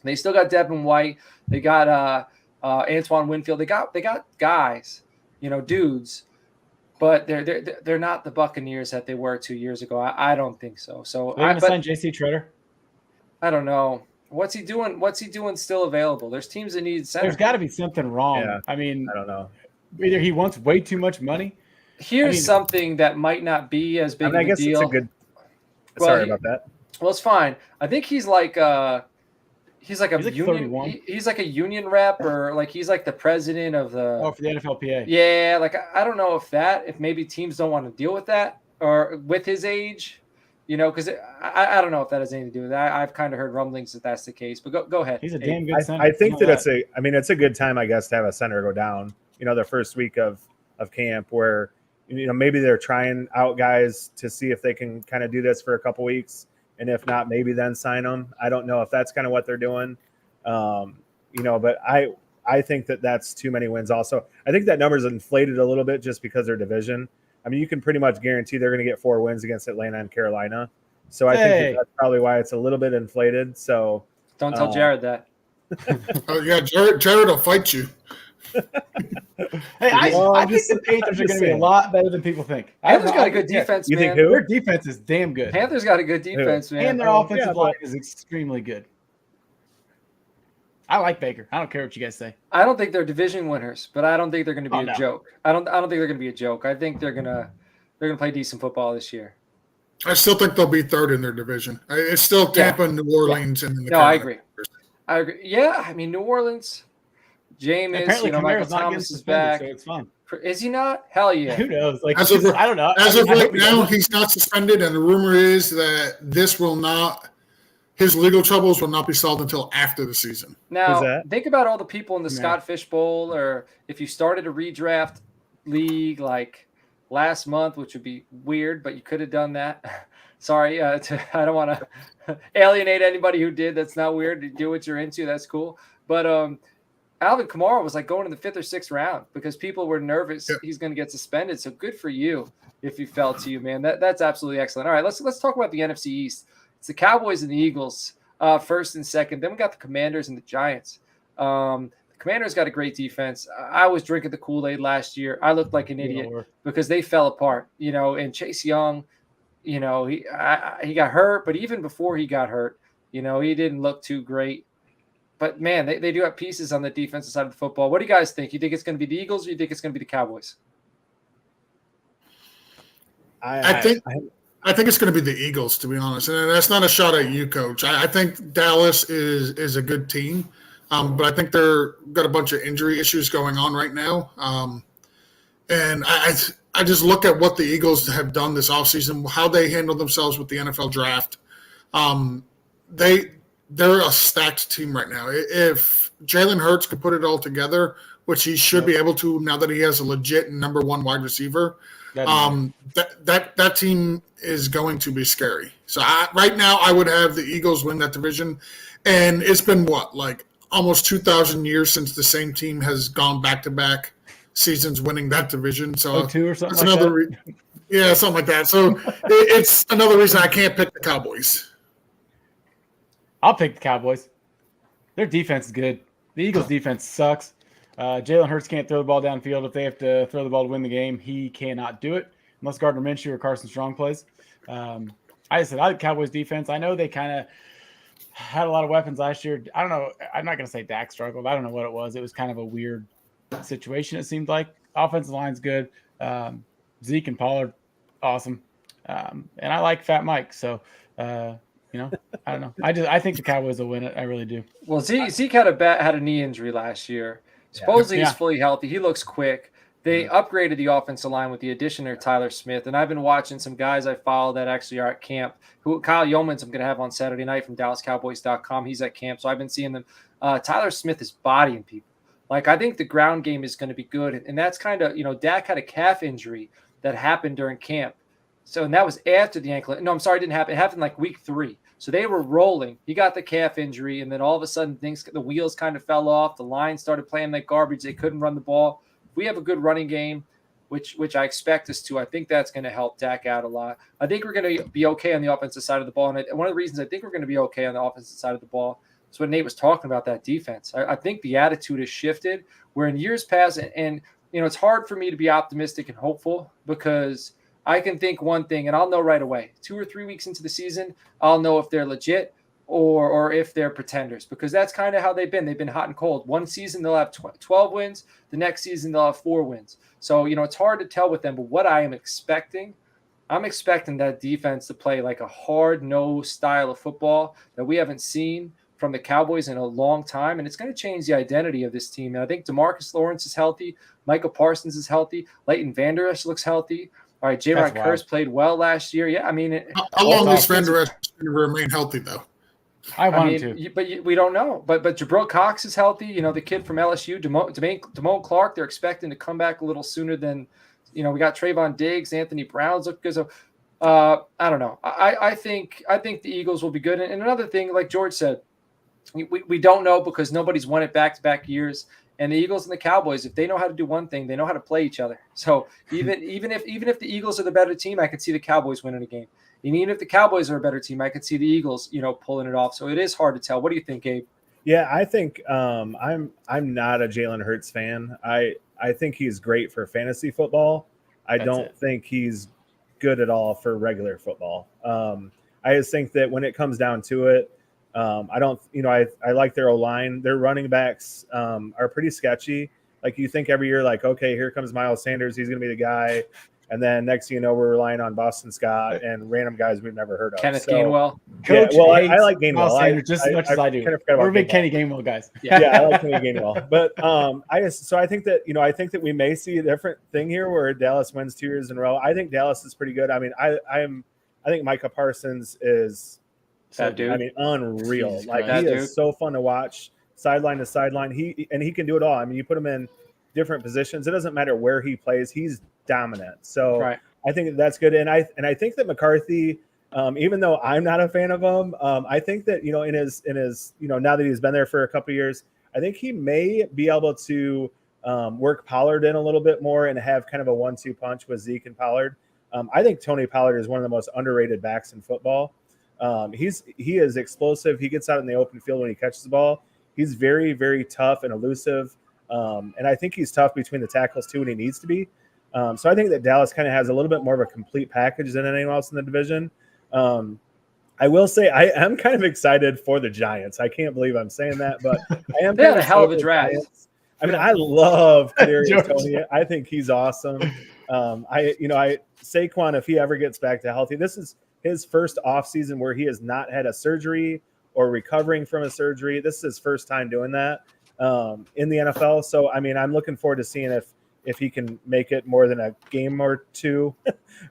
Speaker 1: They still got Devin White. They got Antoine Winfield. They got guys, dudes, but they're not the Buccaneers that they were 2 years ago. I don't think so. So
Speaker 2: they're going to sign J.C. Treader.
Speaker 1: I don't know. What's he doing? What's he doing still available? There's teams that need center.
Speaker 2: There's got to be something wrong.
Speaker 3: Yeah.
Speaker 2: I mean,
Speaker 3: I don't know.
Speaker 2: Either he wants way too much money.
Speaker 1: Here's something that might not be as big of a deal. I guess it's a good.
Speaker 3: Sorry about that.
Speaker 1: Well, it's fine. I think he's like a union. He's like a union rep, or like he's like the president of the.
Speaker 2: Oh, for the NFLPA.
Speaker 1: Yeah, like I don't know if maybe teams don't want to deal with that or with his age, because I don't know if that has anything to do with that. I've kind of heard rumblings that that's the case, but go ahead.
Speaker 2: He's a damn good center.
Speaker 3: I think that it's a good time, I guess, to have a center go down. The first week of camp where. Maybe they're trying out guys to see if they can kind of do this for a couple weeks. And if not, maybe then sign them. I don't know if that's kind of what they're doing. But I think that that's too many wins also. I think that number's inflated a little bit just because they're division. I mean, you can pretty much guarantee they're going to get 4 wins against Atlanta and Carolina. So I think that's probably why it's a little bit inflated. So
Speaker 1: don't tell Jared that.
Speaker 4: Yeah, Jared will fight you.
Speaker 2: Hey, I think the Panthers are going to be a lot better than people think.
Speaker 1: Panthers got a good defense, man.
Speaker 3: You think who?
Speaker 2: Their defense is damn good.
Speaker 1: Panthers got a good defense, man.
Speaker 2: And their offensive line is extremely good. I like Baker. I don't care what you guys say.
Speaker 1: I don't think they're division winners, but I don't think they're going to be a joke. I don't think they're going to be a joke. I think they're going to play decent football this year.
Speaker 4: I still think they'll be third in their division. It's still Tampa, New Orleans, and the
Speaker 1: I agree. Yeah, I mean New Orleans. Jameis, Michael Thomas is back.
Speaker 2: So it's fun.
Speaker 1: Is he not? Hell yeah.
Speaker 2: Who knows? Like,
Speaker 4: I don't know. As of right now,
Speaker 2: he's
Speaker 4: not suspended, and the rumor is that his legal troubles will not be solved until after the season.
Speaker 1: Now, think about all the people in the Scott Fish Bowl, or if you started a redraft league like last month, which would be weird, but you could have done that. Sorry, I don't want to alienate anybody who did. That's not weird. Do what you're into. That's cool. But Alvin Kamara was like going in the 5th or 6th round because people were nervous he's going to get suspended. So good for you if you fell to you, man. That's absolutely excellent. All right, let's talk about the NFC East. It's the Cowboys and the Eagles, first and second. Then we got the Commanders and the Giants. The Commanders got a great defense. I was drinking the Kool-Aid last year. I looked like an idiot because they fell apart, and Chase Young, You know, he got hurt, but even before he got hurt, you know, he didn't look too great. But man, they do have pieces on the defensive side of the football. What do you guys think? You think it's going to be the Eagles, or you think it's going to be the Cowboys?
Speaker 4: I think it's going to be the Eagles, to be honest, and that's not a shot at you, Coach. I think Dallas is a good team, but I think they're got a bunch of injury issues going on right now. And I just look at what the Eagles have done this offseason, how they handled themselves with the NFL draft. They're a stacked team right now. If Jalen Hurts could put it all together, which he should be able to now that he has a legit number one wide receiver, that team is going to be scary. So right now I would have the Eagles win that division. And it's been like almost 2,000 years since the same team has gone back-to-back seasons winning that division. So
Speaker 2: two or something
Speaker 4: that's
Speaker 2: like
Speaker 4: another
Speaker 2: that.
Speaker 4: something like that. So it's another reason I can't pick the Cowboys.
Speaker 2: I'll pick the Cowboys. Their defense is good. The Eagles' defense sucks. Jalen Hurts can't throw the ball downfield. If they have to throw the ball to win the game, he cannot do it unless Gardner Minshew or Carson Strong plays. I like Cowboys defense. I know they kind of had a lot of weapons last year. I don't know. I'm not going to say Dak struggled. I don't know what it was. It was kind of a weird situation, it seemed like. Offensive line's good. Zeke and Pollard, awesome. And I like Fat Mike. So, you know, I don't know. I think the Cowboys will win it. I really do.
Speaker 1: Well, Zeke had a knee injury last year. Supposedly he's fully healthy. He looks quick. They upgraded the offensive line with the addition of Tyler Smith, and I've been watching some guys I follow that actually are at camp. Kyle Yeomans I'm going to have on Saturday night from DallasCowboys.com. He's at camp, so I've been seeing them. Tyler Smith is bodying people. Like, I think the ground game is going to be good, and that's kind of, you know, Dak had a calf injury that happened during camp. So, and that was after the ankle. No, I'm sorry, it didn't happen. It happened like week 3. So they were rolling. He got the calf injury, and then all of a sudden the wheels kind of fell off. The line started playing like garbage. They couldn't run the ball. If we have a good running game, which I expect us to, I think that's going to help Dak out a lot. I think we're going to be okay on the offensive side of the ball. And one of the reasons I think we're going to be okay on the offensive side of the ball is what Nate was talking about, that defense. I think the attitude has shifted, where in years past, and you know, it's hard for me to be optimistic and hopeful because I can think one thing and I'll know right away. 2 or 3 weeks into the season, I'll know if they're legit or if they're pretenders, because that's kind of how they've been. They've been hot and cold. One season they'll have 12 wins. The next season they'll have 4 wins. So, you know, it's hard to tell with them. But what I am expecting, I'm expecting that defense to play like a hard-nosed style of football that we haven't seen from the Cowboys in a long time. And it's going to change the identity of this team. And I think DeMarcus Lawrence is healthy. Michael Parsons is healthy. Leighton Vander Esch looks healthy. All right, J-Rod Curse played well last year. Yeah, I mean,
Speaker 4: how long does Vander Esch remain healthy, though?
Speaker 2: I want him to.
Speaker 1: But we don't know. But Jabril Cox is healthy. You know, the kid from LSU, Damone Clark, they're expecting to come back a little sooner than, you know, we got Trayvon Diggs, Anthony Brown's look good. So, I don't know. I think the Eagles will be good. And another thing, like George said, we don't know because nobody's won it back-to-back years. And the Eagles and the Cowboys, if they know how to do one thing, they know how to play each other. So even if the Eagles are the better team, I could see the Cowboys winning a game. And even if the Cowboys are a better team, I could see the Eagles, you know, pulling it off. So it is hard to tell. What do you think, Gabe?
Speaker 3: Yeah, I think I'm not a Jalen Hurts fan. I think he's great for fantasy football. I don't think he's good at all for regular football. I just think that when it comes down to it, I don't, you know, I like their O-line. Their running backs are pretty sketchy. Like, you think every year, like, okay, here comes Miles Sanders. He's going to be the guy. And then next thing you know, we're relying on Boston Scott and random guys we've never heard of.
Speaker 1: Kenneth Gainwell.
Speaker 2: Coach
Speaker 3: I like Gainwell.
Speaker 2: Just as much as I do. We're big Kenny Gainwell guys.
Speaker 3: Yeah, I like Kenny Gainwell. But I think that, you know, I think that we may see a different thing here where Dallas wins 2 years in a row. I think Dallas is pretty good. I mean, I think Micah Parsons is unreal.
Speaker 1: Jesus
Speaker 3: like
Speaker 1: Christ.
Speaker 3: He is so fun to watch, sideline to sideline. He can do it all. I mean, you put him in different positions. It doesn't matter where he plays. He's dominant. So I think that's good. And I think that McCarthy, even though I'm not a fan of him, I think that, you know, in his, you know, now that he's been there for a couple of years, I think he may be able to work Pollard in a little bit more and have kind of a 1-2 punch with Zeke and Pollard. I think Tony Pollard is one of the most underrated backs in football. He is explosive. He gets out in the open field when he catches the ball. He's very, very tough and elusive. And I think he's tough between the tackles too when he needs to be. So I think that Dallas kind of has a little bit more of a complete package than anyone else in the division. I will say I am kind of excited for the Giants. I can't believe I'm saying that, but I am
Speaker 1: They
Speaker 3: kind
Speaker 1: had
Speaker 3: of
Speaker 1: a hell of a
Speaker 3: excited for the
Speaker 1: draft.
Speaker 3: Giants. I mean, I love Kadarius
Speaker 2: George.
Speaker 3: Toney. I think he's awesome. Saquon, if he ever gets back to healthy, this is his first offseason where he has not had a surgery or recovering from a surgery. This is his first time doing that in the NFL. So, I mean, I'm looking forward to seeing if he can make it more than a game or two.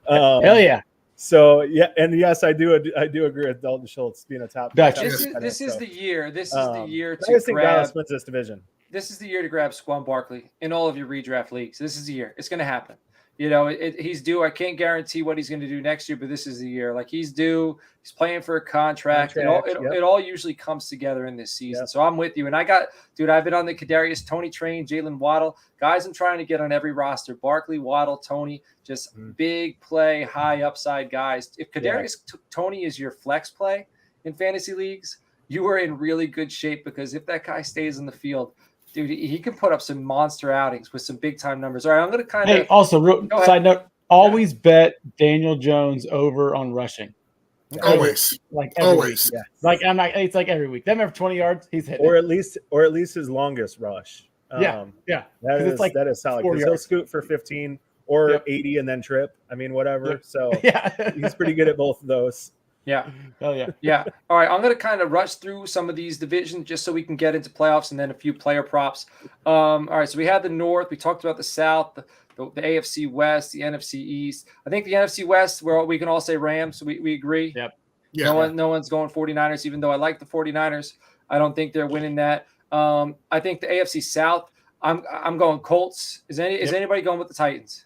Speaker 2: Hell yeah.
Speaker 3: So yeah, and yes, I do agree with Dalton Schultz being a top.
Speaker 2: Gotcha.
Speaker 1: This is the year. This is the year
Speaker 3: I just
Speaker 1: to
Speaker 3: think Dallas
Speaker 1: grab.
Speaker 3: wins this division.
Speaker 1: This is the year to grab Saquon Barkley in all of your redraft leagues. This is the year. It's going to happen. You know, he's due. I can't guarantee what he's going to do next year, but this is the year. Like he's due. He's playing for a contract. It all usually comes together in this season. Yep. So I'm with you. And I've been on the Kadarius Toney train, Jalen Waddle. Guys, I'm trying to get on every roster. Barkley, Waddle, Toney, just big play, high upside guys. If Kadarius Toney is your flex play in fantasy leagues, you are in really good shape because if that guy stays in the field, dude, he can put up some monster outings with some big time numbers. All right, I'm going to kind of.
Speaker 2: Hey, also, side note, always bet Daniel Jones over on rushing.
Speaker 4: Always,
Speaker 2: like every
Speaker 4: always.
Speaker 2: Week. Yeah. Like I'm not. It's like every week. That man for 20 yards, he's hitting.
Speaker 3: Or at least his longest rush.
Speaker 2: Yeah.
Speaker 3: That is solid because he'll scoot for 15 or 80 and then trip. I mean, whatever. Yep. So he's pretty good at both of those.
Speaker 1: Yeah.
Speaker 2: Oh yeah.
Speaker 1: Yeah. All right. I'm going to kind of rush through some of these divisions just so we can get into playoffs and then a few player props. All right. So we had the North. We talked about the South, the AFC West, the NFC East. I think the NFC West, we can all say Rams. So we agree.
Speaker 2: Yep.
Speaker 4: Yeah.
Speaker 1: No one's going 49ers, even though I like the 49ers. I don't think they're winning that. I think the AFC South, I'm going Colts. Is anybody going with the Titans?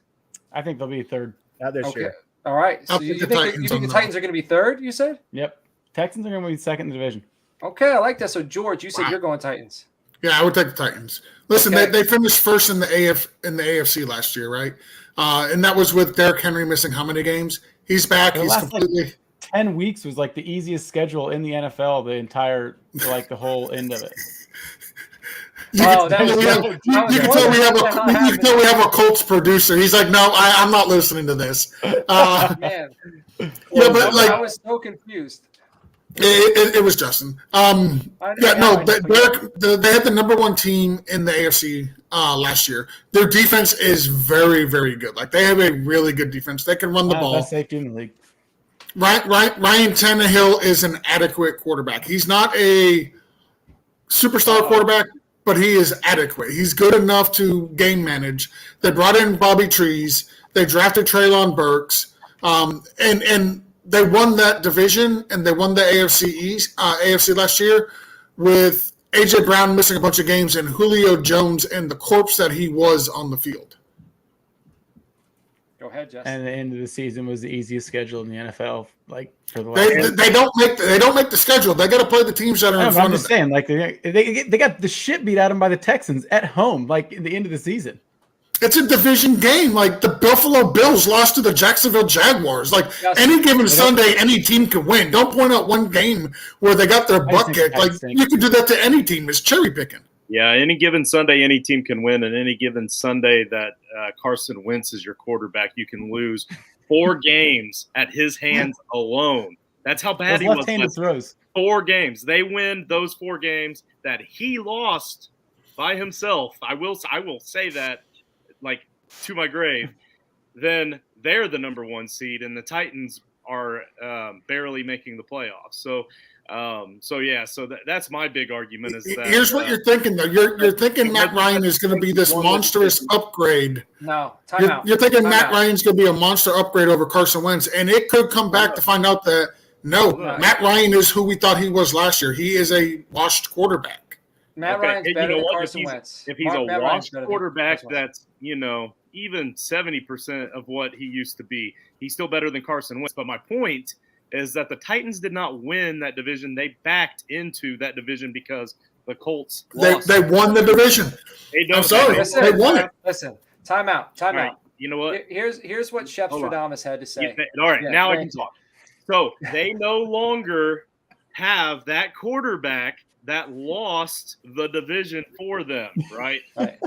Speaker 2: I think they'll be third.
Speaker 3: Not this year.
Speaker 1: All right. So you think the Titans are going to be third, you said?
Speaker 2: Yep. Texans are going to be second in the division.
Speaker 1: Okay, I like that. So, George, you said you're going Titans.
Speaker 4: Yeah, I would take the Titans. Listen, they finished first in the AFC last year, right? And that was with Derrick Henry missing how many games? He's back. He's completely
Speaker 2: 10 weeks was like the easiest schedule in the NFL, the whole end of it.
Speaker 4: You can tell we have a Colts producer. He's like, no, I'm not listening to this.
Speaker 1: Man. I was so confused.
Speaker 4: It was Justin. They had the number one team in the AFC last year. Their defense is very, very good. Like they have a really good defense. They can run the ball.
Speaker 2: Best safety in the league.
Speaker 4: Ryan Tannehill is an adequate quarterback. He's not a superstar quarterback, but he is adequate. He's good enough to game manage. They brought in Bobby Trees. They drafted Treylon Burks, and they won that division, and they won the AFC last year with A.J. Brown missing a bunch of games and Julio Jones and the corpse that he was on the field.
Speaker 1: Go ahead, Justin.
Speaker 2: And the end of the season was the easiest schedule in the NFL. Like for the last
Speaker 4: they don't make the schedule. They got to play the teams that are in front of them. I'm just
Speaker 2: saying, like they got the shit beat out of them by the Texans at home, like in the end of the season.
Speaker 4: It's a division game. Like the Buffalo Bills lost to the Jacksonville Jaguars. Like any given Sunday, any team can win. Don't point out one game where they got their butt kicked. Like you can do that to any team. It's cherry picking.
Speaker 5: Yeah, any given Sunday, any team can win, and any given Sunday that Carson Wentz is your quarterback, you can lose 4 games at his hands alone. That's how bad he was.
Speaker 2: Left-handed throws.
Speaker 5: 4 games. They win those 4 games that he lost by himself. I will say that, like, to my grave. Then they're the number 1 seed, and the Titans are barely making the playoffs. So that's my big argument. Is that
Speaker 4: here's what you're thinking though. You're thinking Matt Ryan is going to be this monstrous upgrade.
Speaker 1: No,
Speaker 4: you're thinking Matt Ryan's going to be a monster upgrade over Carson Wentz, and it could come back to find out that Matt Ryan is who we thought he was last year. He is a washed quarterback.
Speaker 1: Matt Ryan's better than Carson Wentz.
Speaker 5: If he's a washed quarterback, that's even 70% of what he used to be. He's still better than Carson Wentz. But my point is that the Titans did not win that division. They backed into that division because the Colts lost.
Speaker 4: They won the division.
Speaker 5: I'm
Speaker 4: sorry. They won it.
Speaker 1: Listen, time out.
Speaker 5: Right, you know what?
Speaker 1: Here's what Shep Stradamus had to say.
Speaker 5: All right, now I can talk. So they no longer have that quarterback that lost the division for them, right?
Speaker 1: Right.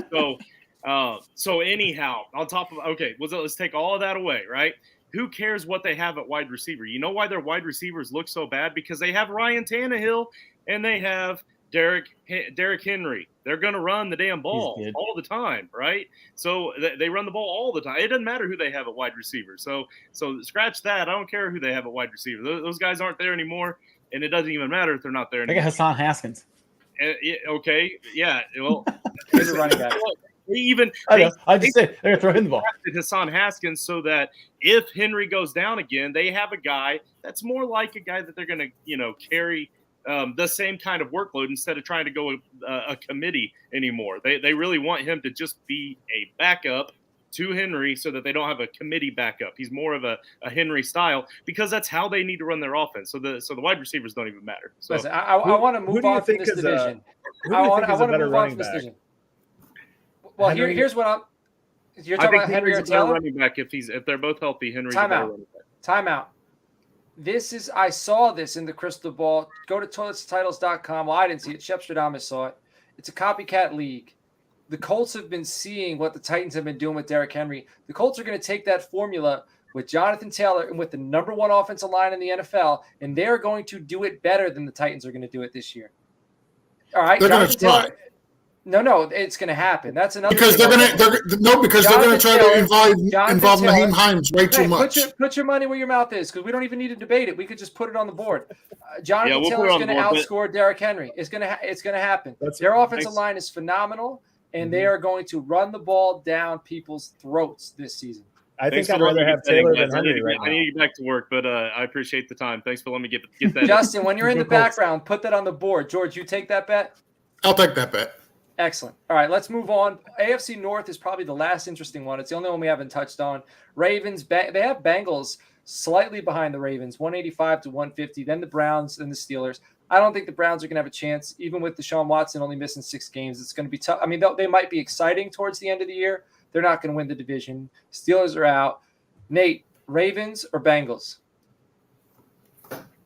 Speaker 5: So anyhow, on top of let's take all of that away, right? Who cares what they have at wide receiver? You know why their wide receivers look so bad? Because they have Ryan Tannehill and they have Derrick Henry. They're going to run the damn ball all the time, right? So they run the ball all the time. It doesn't matter who they have at wide receiver. So scratch that. I don't care who they have at wide receiver. Those guys aren't there anymore, and it doesn't even matter if they're not there anymore.
Speaker 2: They got Hassan Haskins.
Speaker 5: Okay, yeah. Well,
Speaker 1: he's a running back.
Speaker 2: I just said they're throwing the ball.
Speaker 5: Hassan Haskins, so that if Henry goes down again, they have a guy that's more like a guy that they're going to, carry the same kind of workload instead of trying to go a committee anymore. They really want him to just be a backup to Henry so that they don't have a committee backup. He's more of a Henry style because that's how they need to run their offense. So the wide receivers don't even matter. So
Speaker 1: listen, I want to move on from this division. I want to move on from this division. Well, here's what I'm. You're talking about Henry or Taylor?
Speaker 5: Running back if they're both healthy. Henry's
Speaker 1: Time out. I saw this in the crystal ball. Go to toiletstitles.com. Well, I didn't see it. Shepstradamus saw it. It's a copycat league. The Colts have been seeing what the Titans have been doing with Derrick Henry. The Colts are going to take that formula with Jonathan Taylor and with the number one offensive line in the NFL, and they're going to do it better than the Titans are going to do it this year. All right,
Speaker 4: they're going to try.
Speaker 1: No, it's going to happen. That's another
Speaker 4: because they're going to try to involve Naheem Hines way too much.
Speaker 1: Put your money where your mouth is, because we don't even need to debate it. We could just put it on the board. Jonathan Taylor is going to outscore Derrick Henry. It's going to happen. Their offensive line is phenomenal, and they are going to run the ball down people's throats this season.
Speaker 3: I think I'd rather have Taylor than Henry right now.
Speaker 5: I need to get back to work, but I appreciate the time. Thanks for letting me get that.
Speaker 1: Justin, when you're in the background, put that on the board. George, you take that bet?
Speaker 4: I'll take that bet.
Speaker 1: Excellent. All right, let's move on. AFC North is probably the last interesting one. It's the only one we haven't touched on. Ravens, they have Bengals slightly behind the Ravens, 185 to 150, then the Browns, then the Steelers. I don't think the Browns are going to have a chance, even with Deshaun Watson only missing 6 games. It's going to be tough. I mean, they might be exciting towards the end of the year. They're not going to win the division. Steelers are out. Nate, Ravens or Bengals?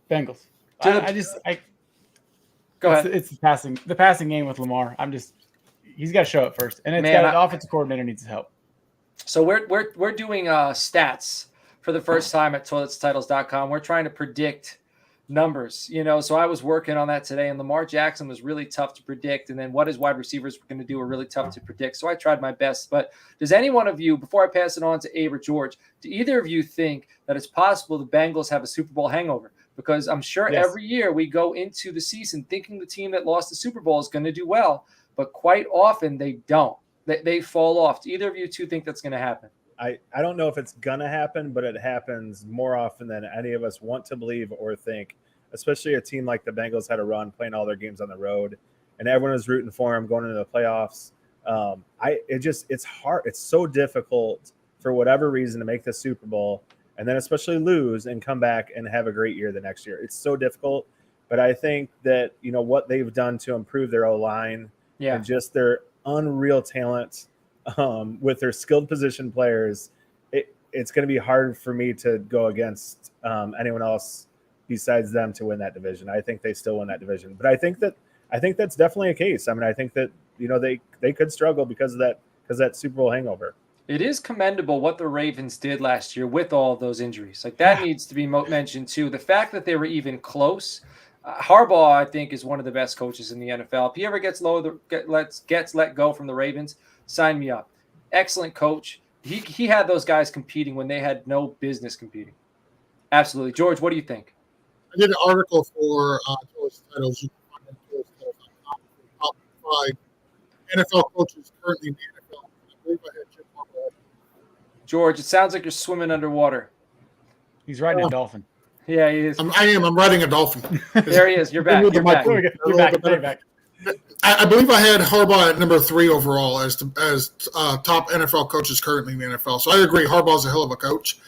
Speaker 2: Bengals.
Speaker 1: Go ahead.
Speaker 2: It's the passing game with Lamar. He's got to show it first, and the offensive coordinator needs his help.
Speaker 1: So we're doing stats for the first time at toiletstitles.com. We're trying to predict numbers, so I was working on that today, and Lamar Jackson was really tough to predict, and then what his wide receivers were going to do were really tough to predict. So I tried my best. But does any one of you, before I pass it on to Abe or George, do either of you think that it's possible the Bengals have a Super Bowl hangover? Because I'm sure every year we go into the season thinking the team that lost the Super Bowl is going to do well, but quite often they don't. They fall off. Do either of you two think that's going to happen?
Speaker 3: I don't know if it's going to happen, but it happens more often than any of us want to believe or think, especially a team like the Bengals had a run playing all their games on the road, and everyone was rooting for them going into the playoffs. It's hard. It's so difficult for whatever reason to make the Super Bowl and then especially lose and come back and have a great year the next year. It's so difficult. But I think that, what they've done to improve their O-line and just their unreal talent with their skilled position players, it's going to be hard for me to go against anyone else besides them to win that division. I think they still win that division. But I think that's definitely a case. I mean, I think that, they could struggle because of that Super Bowl hangover.
Speaker 1: It is commendable what the Ravens did last year with all of those injuries. Like that needs to be mentioned too. The fact that they were even close. Harbaugh, I think, is one of the best coaches in the NFL. If he ever gets let go from the Ravens, sign me up. Excellent coach. He had those guys competing when they had no business competing. Absolutely. George, what do you think?
Speaker 4: I did an article for Tourist Titles. You can find it on top 5 NFL coaches currently in the NFL. I believe I had Jim Harbaugh.
Speaker 1: George, it sounds like you're swimming underwater.
Speaker 2: He's riding a dolphin.
Speaker 1: Yeah, he is.
Speaker 4: I'm riding a dolphin.
Speaker 1: There he is. You're back. You're back.
Speaker 2: You're back.
Speaker 4: I believe I had Harbaugh at number 3 overall as top NFL coaches currently in the NFL. So I agree. Harbaugh's a hell of a coach.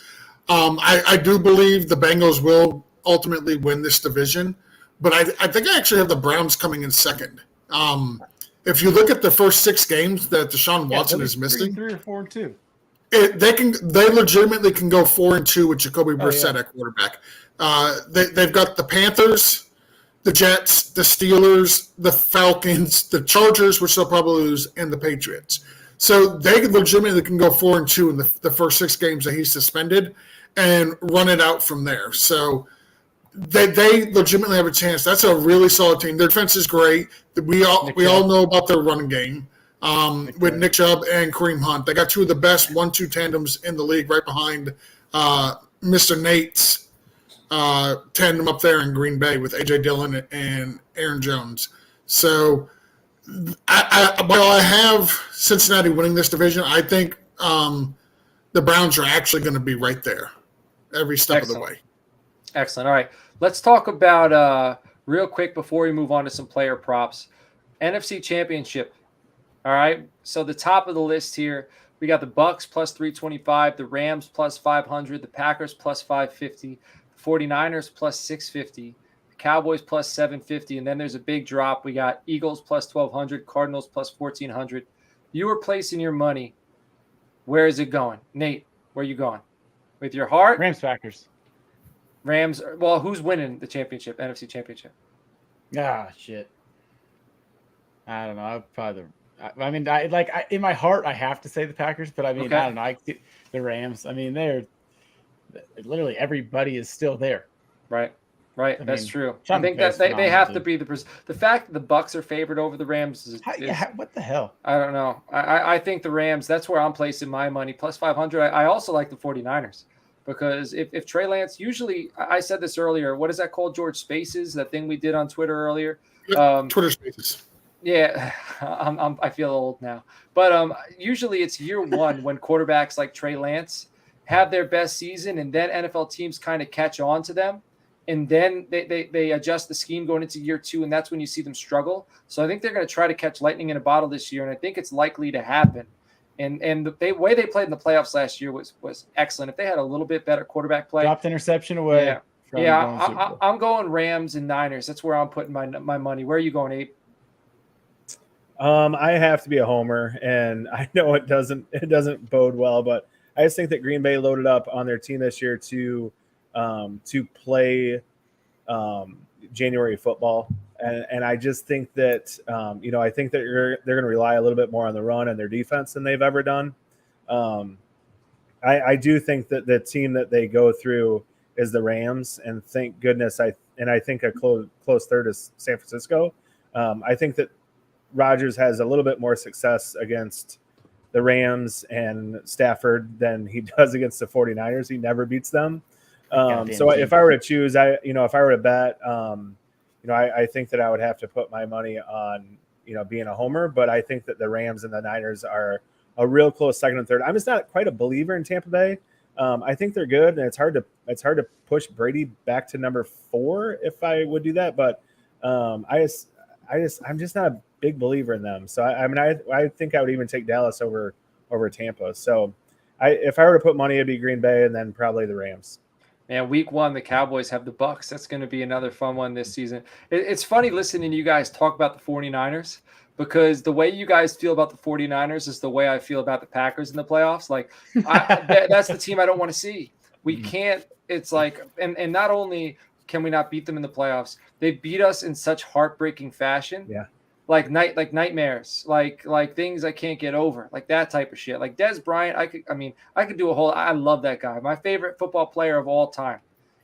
Speaker 4: I do believe the Bengals will ultimately win this division, but I think I actually have the Browns coming in second. If you look at the first 6 games that Deshaun Watson is missing,
Speaker 2: 3 or 4-2.
Speaker 4: They legitimately can go 4-2 with Jacoby Brissett at quarterback. They've got the Panthers, the Jets, the Steelers, the Falcons, the Chargers, which they'll probably lose, and the Patriots. So they legitimately can go 4-2 in the first 6 games that he's suspended, and run it out from there. So they legitimately have a chance. That's a really solid team. Their defense is great. We all know about their running game with Nick Chubb and Kareem Hunt. They got two of the best 1-2 tandems in the league, right behind Mr. Nate's tandem up there in Green Bay with A.J. Dillon and Aaron Jones. So while I have Cincinnati winning this division, I think the Browns are actually going to be right there every step of the way.
Speaker 1: Excellent. All right. Let's talk about real quick before we move on to some player props. NFC Championship. All right. So the top of the list here, we got the Bucks plus 325, the Rams plus 500, the Packers plus 550, the 49ers plus 650, the Cowboys plus 750, and then there's a big drop. We got Eagles plus 1200, Cardinals plus 1400. You were placing your money. Where is it going? Nate, where are you going? With your heart?
Speaker 2: Rams, Packers.
Speaker 1: Rams. Well, who's winning the championship, NFC Championship?
Speaker 2: Ah, shit. I don't know. In my heart, I have to say the Packers, but I mean,
Speaker 1: Okay.
Speaker 2: I don't know. The Rams. I mean, they're literally everybody is still there.
Speaker 1: Right. That's true. I
Speaker 2: Sean
Speaker 1: think that
Speaker 2: McVay's
Speaker 1: they have to
Speaker 2: phenomenal,
Speaker 1: be the fact that the Bucks are favored over the Rams is
Speaker 2: what the hell?
Speaker 1: I don't know. I think the Rams, that's where I'm placing my money. Plus 500. I also like the 49ers because if Trey Lance, usually, I said this earlier, what is that called, George? Spaces, that thing we did on Twitter earlier.
Speaker 4: Twitter Spaces.
Speaker 1: Yeah, I feel old now. But usually it's year one when quarterbacks like Trey Lance have their best season, and then NFL teams kind of catch on to them. And then they adjust the scheme going into year two, and that's when you see them struggle. So I think they're going to try to catch lightning in a bottle this year, and I think it's likely to happen. And the way they played in the playoffs last year was excellent. If they had a little bit better quarterback play.
Speaker 2: Dropped interception away.
Speaker 1: Yeah, I'm going Rams and Niners. That's where I'm putting my money. Where are you going, Abe?
Speaker 3: I have to be a homer, and I know it doesn't bode well, but I just think that Green Bay loaded up on their team this year to play January football, and I just think that I think that they're going to rely a little bit more on the run and their defense than they've ever done. I do think that the team that they go through is the Rams, and thank goodness I think a close third is San Francisco. I think that Rodgers has a little bit more success against the Rams and Stafford than he does against the 49ers. He never beats them. So if I were to choose, if I were to bet, I think that I would have to put my money on, being a homer, but I think that the Rams and the Niners are a real close second and third. I'm just not quite a believer in Tampa Bay. I think they're good, and it's hard to push Brady back to number 4 if I would do that. But I'm just not a big believer in them. So I think I would even take Dallas over Tampa. So if I were to put money, it'd be Green Bay and then probably the Rams.
Speaker 1: Man, week one, the Cowboys have the Bucks. That's going to be another fun one this season. It's funny listening to you guys talk about the 49ers because the way you guys feel about the 49ers is the way I feel about the Packers in the playoffs. Like, that's the team I don't want to see. We can't. It's like, and not only can we not beat them in the playoffs, they beat us in such heartbreaking fashion.
Speaker 3: Yeah.
Speaker 1: Like nightmares, like things I can't get over, like that type of shit. Like Dez Bryant, I could do a whole. I love that guy, my favorite football player of all time.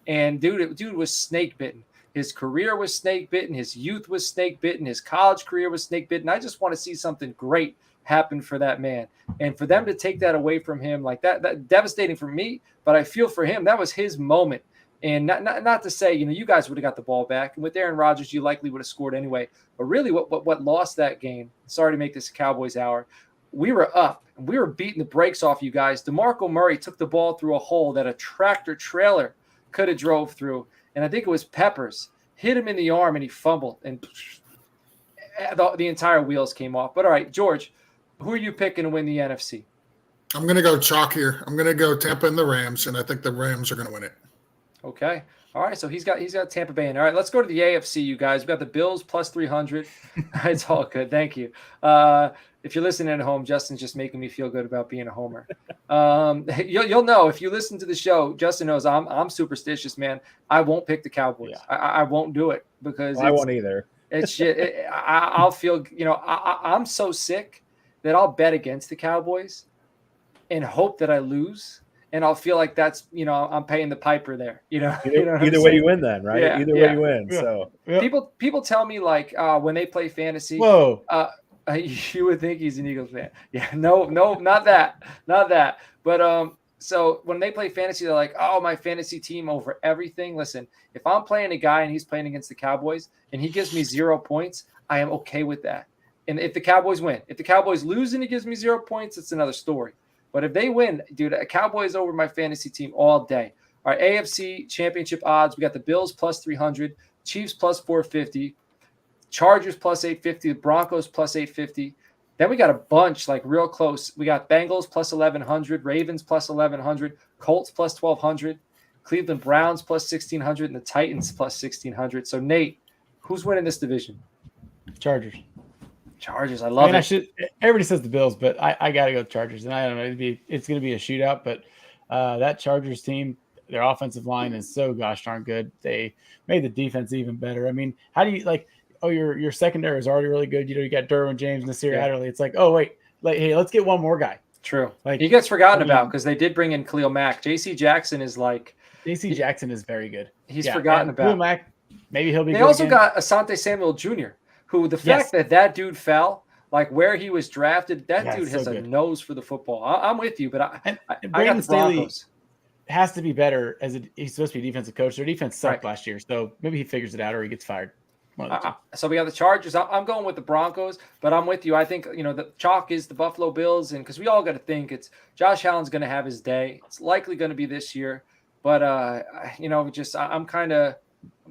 Speaker 1: And dude was snake bitten. His career was snake bitten. His youth was snake bitten. His college career was snake bitten. I just want to see something great happen for that man, and for them to take that away from him, like that devastating for me. But I feel for him. That was his moment. And not to say, you guys would have got the ball back. And with Aaron Rodgers, you likely would have scored anyway. But really what lost that game, sorry to make this a Cowboys hour, we were up and we were beating the brakes off you guys. DeMarco Murray took the ball through a hole that a tractor trailer could have drove through. And I think it was Peppers. Hit him in the arm and he fumbled. And the entire wheels came off. But all right, George, who are you picking to win the NFC?
Speaker 4: I'm going to go chalk here. I'm going to go Tampa and the Rams, and I think the Rams are going to win it.
Speaker 1: Okay. All right. So he's got Tampa Bay in. All right. Let's go to the AFC, you guys. We've got the Bills plus 300. It's all good. Thank you. If you're listening at home, Justin's just making me feel good about being a homer. You'll know if you listen to the show, Justin knows I'm superstitious, man. I won't pick the Cowboys. Yeah. I won't do it because
Speaker 3: I won't either.
Speaker 1: It's shit. I'll feel, I'm so sick that I'll bet against the Cowboys and hope that I lose. And I'll feel like that's, I'm paying the piper there. You know what I'm
Speaker 3: Either way
Speaker 1: saying?
Speaker 3: you win, then, right?
Speaker 1: Yeah,
Speaker 3: Either way
Speaker 1: yeah.
Speaker 3: you win.
Speaker 2: Yeah.
Speaker 3: So
Speaker 2: Yeah.
Speaker 1: People tell me like when they play fantasy,
Speaker 2: Whoa.
Speaker 1: you would think he's an Eagles fan. Yeah, no, not that. But so when they play fantasy, they're like, oh, my fantasy team over everything. Listen, if I'm playing a guy and he's playing against the Cowboys and he gives me 0 points, I am okay with that. And if the Cowboys win, if the Cowboys lose and he gives me 0 points, it's another story. But if they win, dude, a Cowboys over my fantasy team all day. All right, AFC Championship odds. We got the Bills plus 300, Chiefs plus 450, Chargers plus 850, the Broncos plus 850. Then we got a bunch like real close. We got Bengals plus 1100, Ravens plus 1100, Colts plus 1200, Cleveland Browns plus 1600, and the Titans plus 1600. So Nate, who's winning this division?
Speaker 2: Chargers.
Speaker 1: Chargers. I love it.
Speaker 2: Everybody says the Bills, but I got to go Chargers. And I don't know. It's going to be a shootout, but that Chargers team, their offensive line is so gosh darn good. They made the defense even better. I mean, how do you like? Oh, your secondary is already really good. You got Derwin James, Nasir Adderley. It's like, oh wait, hey, let's get one more guy.
Speaker 1: True.
Speaker 2: Like
Speaker 1: he gets forgotten about because they did bring in Khalil Mack. J.C. Jackson is like
Speaker 2: Jackson is very good.
Speaker 1: He's forgotten about.
Speaker 2: Khalil Mack, maybe he'll be.
Speaker 1: They
Speaker 2: good
Speaker 1: also
Speaker 2: again.
Speaker 1: got Asante Samuel Jr., who the fact that dude fell, like where he was drafted, that dude has a nose for the football. I'm with you, but I got the Broncos.
Speaker 2: Has to be better he's supposed to be a defensive coach. Their defense sucked last year, so maybe he figures it out or he gets fired.
Speaker 1: So we got the Chargers. I'm going with the Broncos, but I'm with you. I think the chalk is the Buffalo Bills, and because we all got to think it's Josh Allen's going to have his day. It's likely going to be this year, but I'm kind of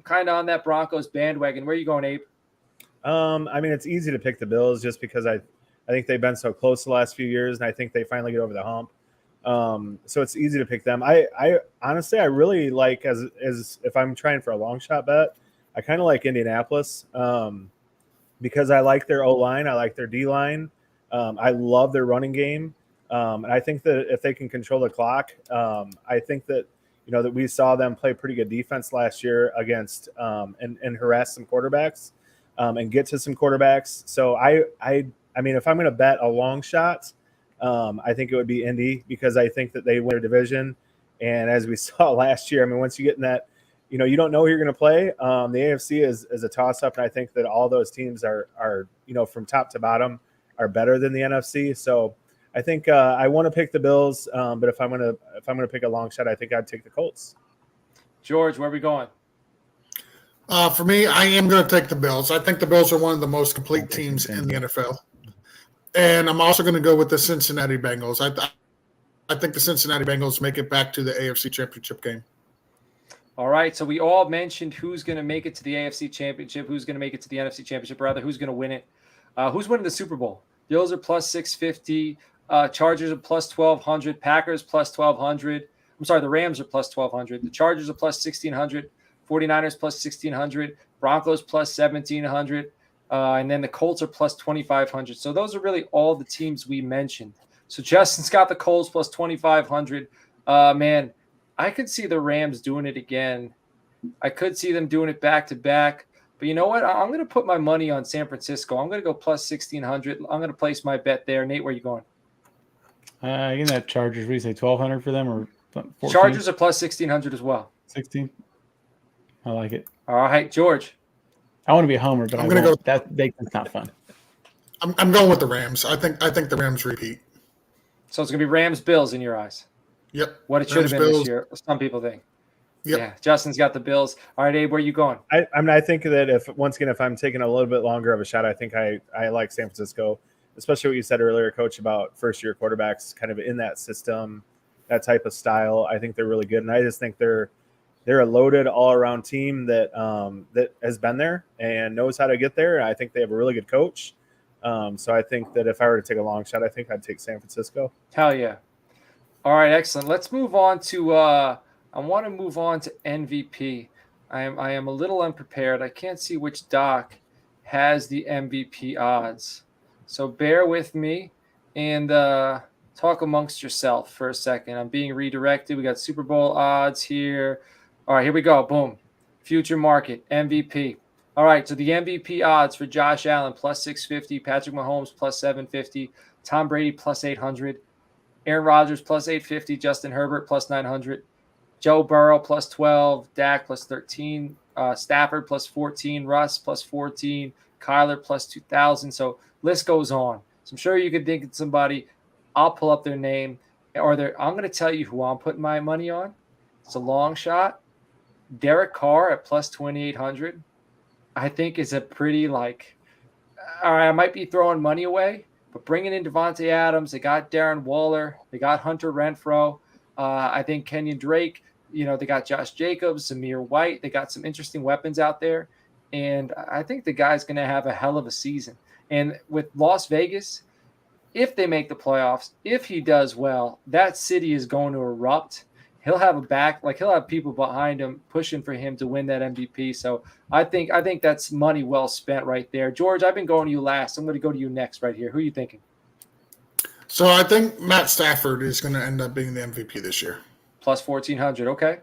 Speaker 1: on that Broncos bandwagon. Where are you going, Abe?
Speaker 3: I mean, it's easy to pick the Bills just because I think they've been so close the last few years, and I think they finally get over the hump. So it's easy to pick them. I honestly, I really like as if I'm trying for a long shot bet, I kind of like Indianapolis because I like their O-line. I like their D-line. I love their running game. And I think that if they can control the clock, I think that, that we saw them play pretty good defense last year against and harass some quarterbacks and get to some quarterbacks. So I mean, if I'm going to bet a long shot, I think it would be Indy because I think that they win their division. And as we saw last year, I mean, once you get in that, you don't know who you're going to play. The AFC is a toss-up, and I think that all those teams are from top to bottom are better than the NFC. So I think I want to pick the Bills, but if I'm gonna pick a long shot, I think I'd take the Colts.
Speaker 1: George, where are we going?
Speaker 4: For me, I am going to take the Bills. I think the Bills are one of the most complete teams in the NFL. And I'm also going to go with the Cincinnati Bengals. I think the Cincinnati Bengals make it back to the AFC Championship game.
Speaker 1: All right, so we all mentioned who's going to make it to the AFC Championship, who's going to make it to the NFC Championship, rather, who's going to win it. Who's winning the Super Bowl? Bills are plus 650, Chargers are plus 1,200, Packers plus 1,200. I'm sorry, the Rams are plus 1,200. The Chargers are plus 1,600, 49ers plus 1,600, Broncos plus 1,700, and then the Colts are plus 2,500. So those are really all the teams we mentioned. So Justin's got the Colts plus 2,500. Man, I could see the Rams doing it again. I could see them doing it back-to-back. But you know what? I'm going to put my money on San Francisco. I'm going to go plus 1,600. I'm going to place my bet there. Nate, where are you going?
Speaker 2: In that Chargers, what do you say, 1,200 for them or 14?
Speaker 1: Chargers are plus 1,600 as well.
Speaker 2: 16. I like it.
Speaker 1: All right, George.
Speaker 2: I want to be a homer, but
Speaker 4: I'm going to go.
Speaker 2: That's not fun.
Speaker 4: I'm going with the Rams. I think the Rams repeat.
Speaker 1: So it's going to be Rams-Bills in your eyes.
Speaker 4: Yep.
Speaker 1: What it should have been this year, some people think.
Speaker 4: Yep.
Speaker 1: Yeah, Justin's got the Bills. All right, Abe, where are you going?
Speaker 3: I think that if I'm taking a little bit longer of a shot, I think I like San Francisco, especially what you said earlier, Coach, about first-year quarterbacks kind of in that system, that type of style. I think they're really good, and I just think they're a loaded all-around team that has been there and knows how to get there. I think they have a really good coach. So I think that if I were to take a long shot, I think I'd take San Francisco.
Speaker 1: Hell yeah. All right, excellent. Let's move on to I want to move on to MVP. I am a little unprepared. I can't see which doc has the MVP odds. So bear with me and talk amongst yourself for a second. I'm being redirected. We got Super Bowl odds here. All right, here we go. Boom. Future market, MVP. All right, so the MVP odds for Josh Allen plus 650, Patrick Mahomes plus 750, Tom Brady plus 800, Aaron Rodgers plus 850, Justin Herbert plus 900, Joe Burrow plus 12, Dak plus 13, Stafford plus 14, Russ plus 14, Kyler plus 2,000. So list goes on. So I'm sure you could think of somebody. I'll pull up their name. I'm going to tell you who I'm putting my money on. It's a long shot. Derek Carr at plus 2,800. I think is a pretty all right, I might be throwing money away, but bringing in Devontae Adams, they got Darren Waller, they got Hunter Renfro. I think Kenyon Drake, they got Josh Jacobs, Zamir White. They got some interesting weapons out there. And I think the guy's going to have a hell of a season. And with Las Vegas, if they make the playoffs, if he does well, that city is going to erupt. He'll have he'll have people behind him pushing for him to win that MVP. So I think that's money well spent right there. George, I've been going to you last. I'm going to go to you next right here. Who are you thinking?
Speaker 4: So I think Matt Stafford is going to end up being the MVP this year.
Speaker 1: Plus 1,400. Okay.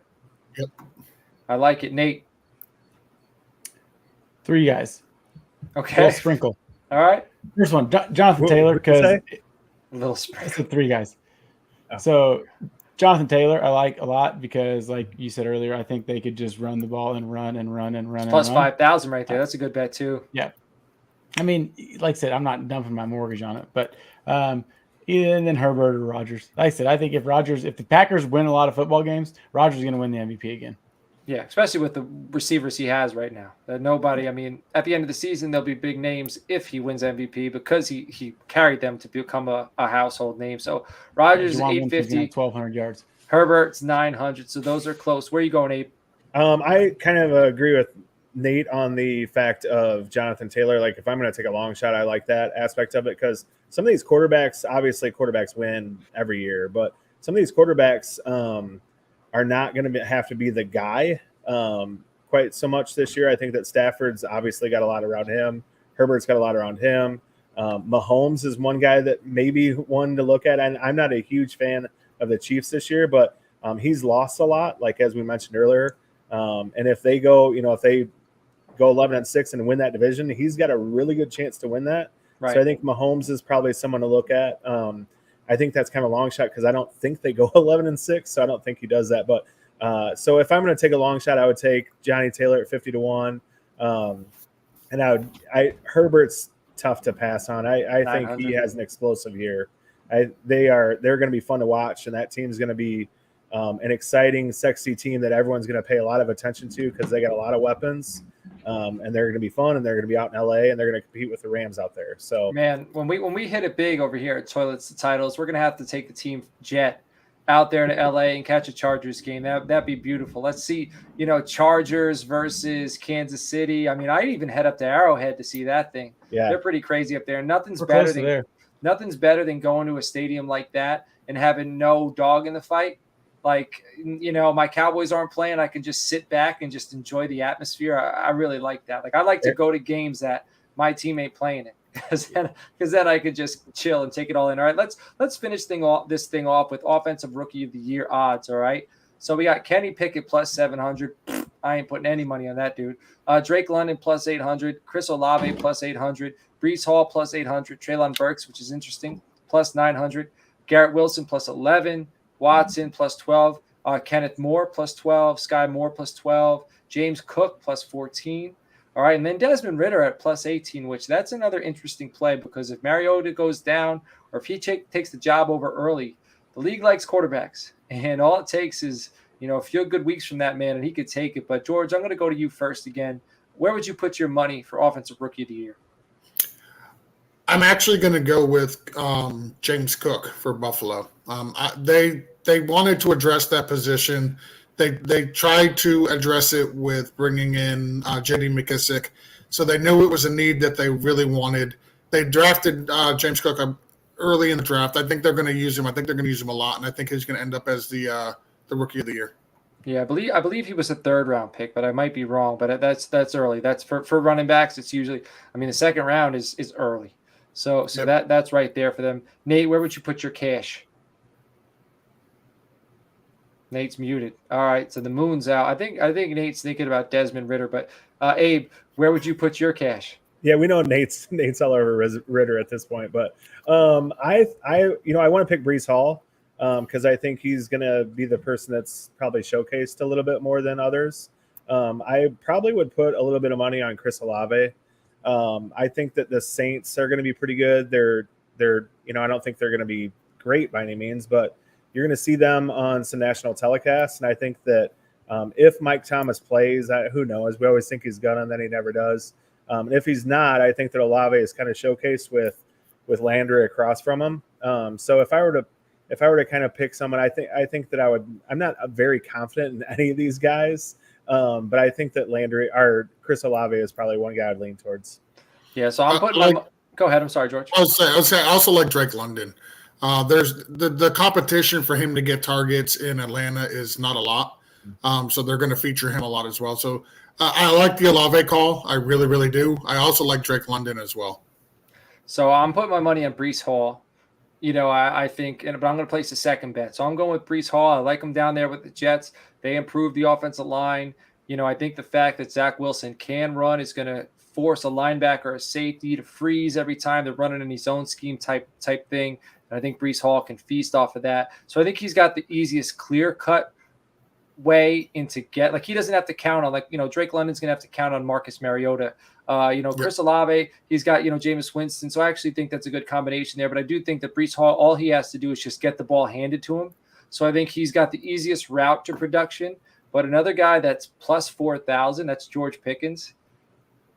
Speaker 4: Yep.
Speaker 1: I like it. Nate.
Speaker 2: 3 guys.
Speaker 1: Okay.
Speaker 2: Little sprinkle.
Speaker 1: All right.
Speaker 2: First one, Jonathan Taylor, because
Speaker 1: a little sprinkle.
Speaker 2: It's the 3 guys.
Speaker 3: Oh.
Speaker 2: So Jonathan Taylor, I like a lot because, like you said earlier, I think they could just run the ball and run and run and run.
Speaker 1: It's plus 5,000 right there. That's a good bet too.
Speaker 2: Yeah. I mean, like I said, I'm not dumping my mortgage on it, but either then Herbert or Rodgers. Like I said, I think if the Packers win a lot of football games, Rodgers is going to win the MVP again.
Speaker 1: Yeah, especially with the receivers he has right now. That nobody, I mean, at the end of the season, there'll be big names if he wins MVP because he carried them to become a household name. So Rodgers is 850,
Speaker 2: 1,200 yards.
Speaker 1: Herbert's 900. So those are close. Where are you going, Abe?
Speaker 3: I kind of agree with Nate on the fact of Jonathan Taylor. Like, if I'm going to take a long shot, I like that aspect of it because some of these quarterbacks, obviously quarterbacks win every year, but some of these quarterbacks are not going to have to be the guy quite so much this year. I think that Stafford's obviously got a lot around him. Herbert's got a lot around him. Mahomes is one guy that maybe one to look at. And I'm not a huge fan of the Chiefs this year, but he's lost a lot, like as we mentioned earlier. And if they go, if they go 11-6 and win that division, he's got a really good chance to win that. Right. So I think Mahomes is probably someone to look at. I think that's kind of a long shot because I don't think they go 11-6, so I don't think he does that. But so if I'm going to take a long shot, I would take Johnny Taylor at 50-1, and Herbert's tough to pass on. I think he has an explosive year. They're going to be fun to watch, and that team's going to be an exciting, sexy team that everyone's going to pay a lot of attention to because they got a lot of weapons. And they're going to be fun, and they're going to be out in LA, and they're going to compete with the Rams out there. So,
Speaker 1: man, when we hit it big over here at Toilets to Titles, we're going to have to take the team jet out there to LA and catch a Chargers game. That'd be beautiful. Let's see, Chargers versus Kansas City. I mean, I'd even head up to Arrowhead to see that thing. Yeah, they're pretty crazy up there. Nothing's better than going to a stadium like that and having no dog in the fight. Like, my Cowboys aren't playing. I can just sit back and just enjoy the atmosphere. I really like that. Like, I like to go to games that my team ain't playing it because then I could just chill and take it all in. All right, let's finish this thing off with Offensive Rookie of the Year odds. All right, so we got Kenny Pickett plus 700. I ain't putting any money on that dude. Drake London plus 800. Chris Olave plus 800. Breece Hall plus 800. Treylon Burks, which is interesting, plus 900. Garrett Wilson plus 11. Watson plus 12, Kenneth Moore plus 12, Sky Moore plus 12, James Cook plus 14. All right, and then Desmond Ridder at plus 18, which that's another interesting play because if Mariota goes down or if he takes the job over early, the league likes quarterbacks. And all it takes is, a few good weeks from that man, and he could take it. But, George, I'm going to go to you first again. Where would you put your money for Offensive Rookie of the Year?
Speaker 4: I'm actually going to go with James Cook for Buffalo. They wanted to address that position. They tried to address it with bringing in J.D. McKissick. So they knew it was a need that they really wanted. They drafted James Cook early in the draft. I think they're going to use him. I think they're going to use him a lot, and I think he's going to end up as the Rookie of the Year.
Speaker 1: Yeah, I believe he was a 3rd-round pick, but I might be wrong. But that's early. That's for running backs. It's usually, the 2nd round is early. So yep. That's right there for them. Nate, where would you put your cash? Nate's muted. All right, so the moon's out. I think Nate's thinking about Desmond Ritter, but Abe, where would you put your cash?
Speaker 3: Yeah, we know Nate's all over Ritter at this point, but I want to pick Brees Hall because I think he's going to be the person that's probably showcased a little bit more than others. I probably would put a little bit of money on Chris Olave. I think that the Saints are going to be pretty good. They're I don't think they're going to be great by any means, but you're going to see them on some national telecasts, and I think that if Mike Thomas plays, who knows? We always think he's gonna, and then he never does. And if he's not, I think that Olave is kind of showcased with Landry across from him. So if I were to kind of pick someone, I think that I would. I'm not very confident in any of these guys, but I think that Landry or Chris Olave is probably one guy I'd lean towards.
Speaker 1: Yeah, so I'm putting go ahead. I'm sorry, George.
Speaker 4: I would say I also like Drake London. There's the competition for him to get targets in Atlanta is not a lot, so they're going to feature him a lot as well. So I like the Olave call. I really, really do. I also like Drake London as well.
Speaker 1: So I'm putting my money on Brees Hall. I think, but I'm going to place a second bet. So I'm going with Brees Hall. I like him down there with the Jets. They improved the offensive line. I think the fact that Zach Wilson can run is going to force a linebacker or a safety to freeze every time they're running in his own scheme type thing. And I think Brees Hall can feast off of that. So I think he's got the easiest clear-cut way into get. He doesn't have to count on, Drake London's going to have to count on Marcus Mariota. Chris Olave, he's got, Jameis Winston. So I actually think that's a good combination there. But I do think that Brees Hall, all he has to do is just get the ball handed to him. So I think he's got the easiest route to production. But another guy that's plus 4,000, that's George Pickens.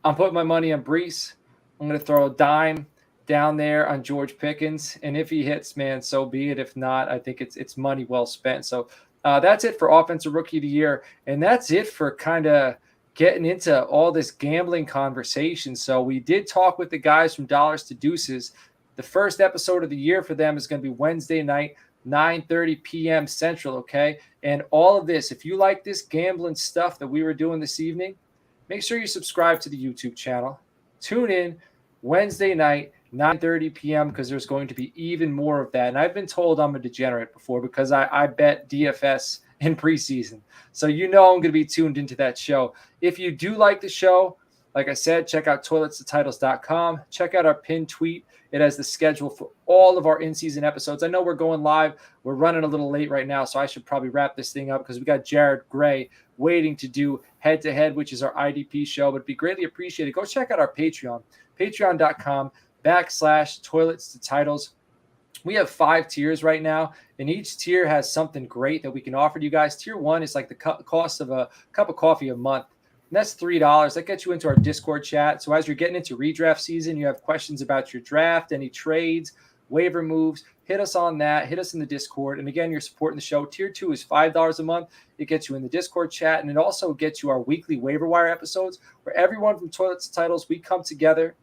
Speaker 1: I'm putting my money on Brees. I'm going to throw a dime down there on George Pickens. And if he hits, man, so be it. If not, I think it's money well spent. So that's it for Offensive Rookie of the Year. And that's it for kind of getting into all this gambling conversation. So we did talk with the guys from Dollars to Deuces. The first episode of the year for them is going to be Wednesday night, 9:30 p.m. Central, okay? And all of this, if you like this gambling stuff that we were doing this evening, make sure you subscribe to the YouTube channel. Tune in Wednesday night, 9:30 p.m. because there's going to be even more of that. And I've been told I'm a degenerate before because I bet DFS in preseason. So I'm going to be tuned into that show. If you do like the show, like I said, check out toiletstotitles.com. Check out our pinned tweet. It has the schedule for all of our in-season episodes. I know we're going live. We're running a little late right now, so I should probably wrap this thing up because we got Jared Gray waiting to do head-to-head, which is our IDP show. But it'd be greatly appreciated. Go check out our Patreon, patreon.com/toiletstotitles. We have 5 tiers right now, and each tier has something great that we can offer to you guys. Tier 1 is like the cost of a cup of coffee a month. And that's $3. That gets you into our Discord chat. So as you're getting into redraft season, you have questions about your draft, any trades, waiver moves, hit us on that. Hit us in the Discord. And again, you're supporting the show. Tier 2 is $5 a month. It gets you in the Discord chat, and it also gets you our weekly waiver wire episodes where everyone from Toilets to Titles, we come together.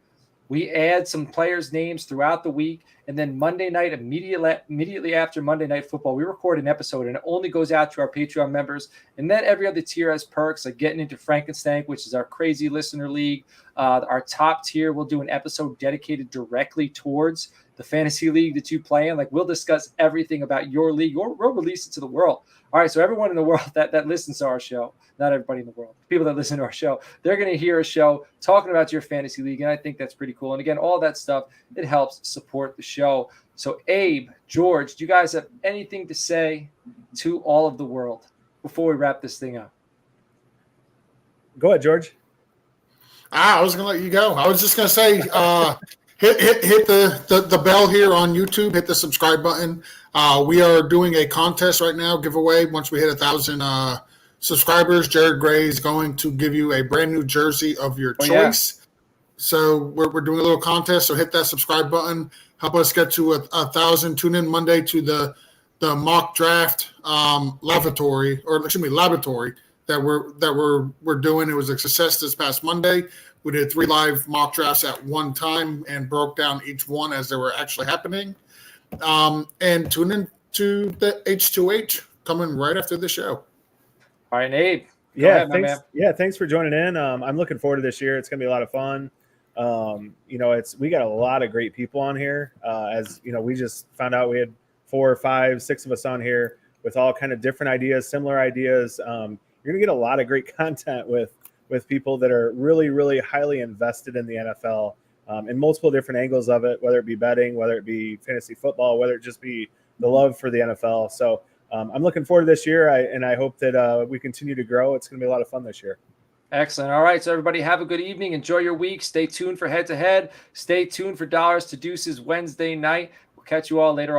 Speaker 1: We add some players' names throughout the week, and then Monday night, immediately after Monday Night Football, we record an episode, and it only goes out to our Patreon members. And then every other tier has perks, like getting into Frankenstein, which is our crazy listener league. Our top tier, we'll do an episode dedicated directly towards the fantasy league that you play in. We'll discuss everything about your league. We'll release it to the world. All right, so everyone in the world that listens to our show, not everybody in the world, people that listen to our show, they're going to hear a show talking about your fantasy league, and I think that's pretty cool. And again, all that stuff, it helps support the show. So Abe, George, do you guys have anything to say to all of the world before we wrap this thing up?
Speaker 3: Go ahead, George.
Speaker 4: I was going to let you go. I was just going to say, hit the bell here on YouTube. Hit the subscribe button. We are doing a contest right now, giveaway. Once we hit 1,000 subscribers, Jared Gray is going to give you a brand new jersey of your choice. Yeah. So we're doing a little contest. So hit that subscribe button. Help us get to 1,000. Tune in Monday to the mock draft laboratory that we're doing. It was a success this past Monday. We did 3 live mock drafts at one time and broke down each one as they were actually happening. And tune in to the H2H coming right after the show.
Speaker 1: All right, Abe. Go ahead,
Speaker 3: thanks.
Speaker 1: man.
Speaker 3: Yeah, thanks for joining in. I'm looking forward to this year. It's going to be a lot of fun. We got a lot of great people on here. As you know, we just found out we had 4, 5, 6 of us on here all kind of different ideas, similar ideas. You're going to get a lot of great content with people that are really, really highly invested in the NFL in multiple different angles of it, whether it be betting, whether it be fantasy football, whether it just be the love for the NFL. So I'm looking forward to this year, and I hope that we continue to grow. It's going to be a lot of fun this year.
Speaker 1: Excellent. All right. So everybody have a good evening. Enjoy your week. Stay tuned for Head to Head. Stay tuned for Dollars to Deuces Wednesday night. We'll catch you all later on.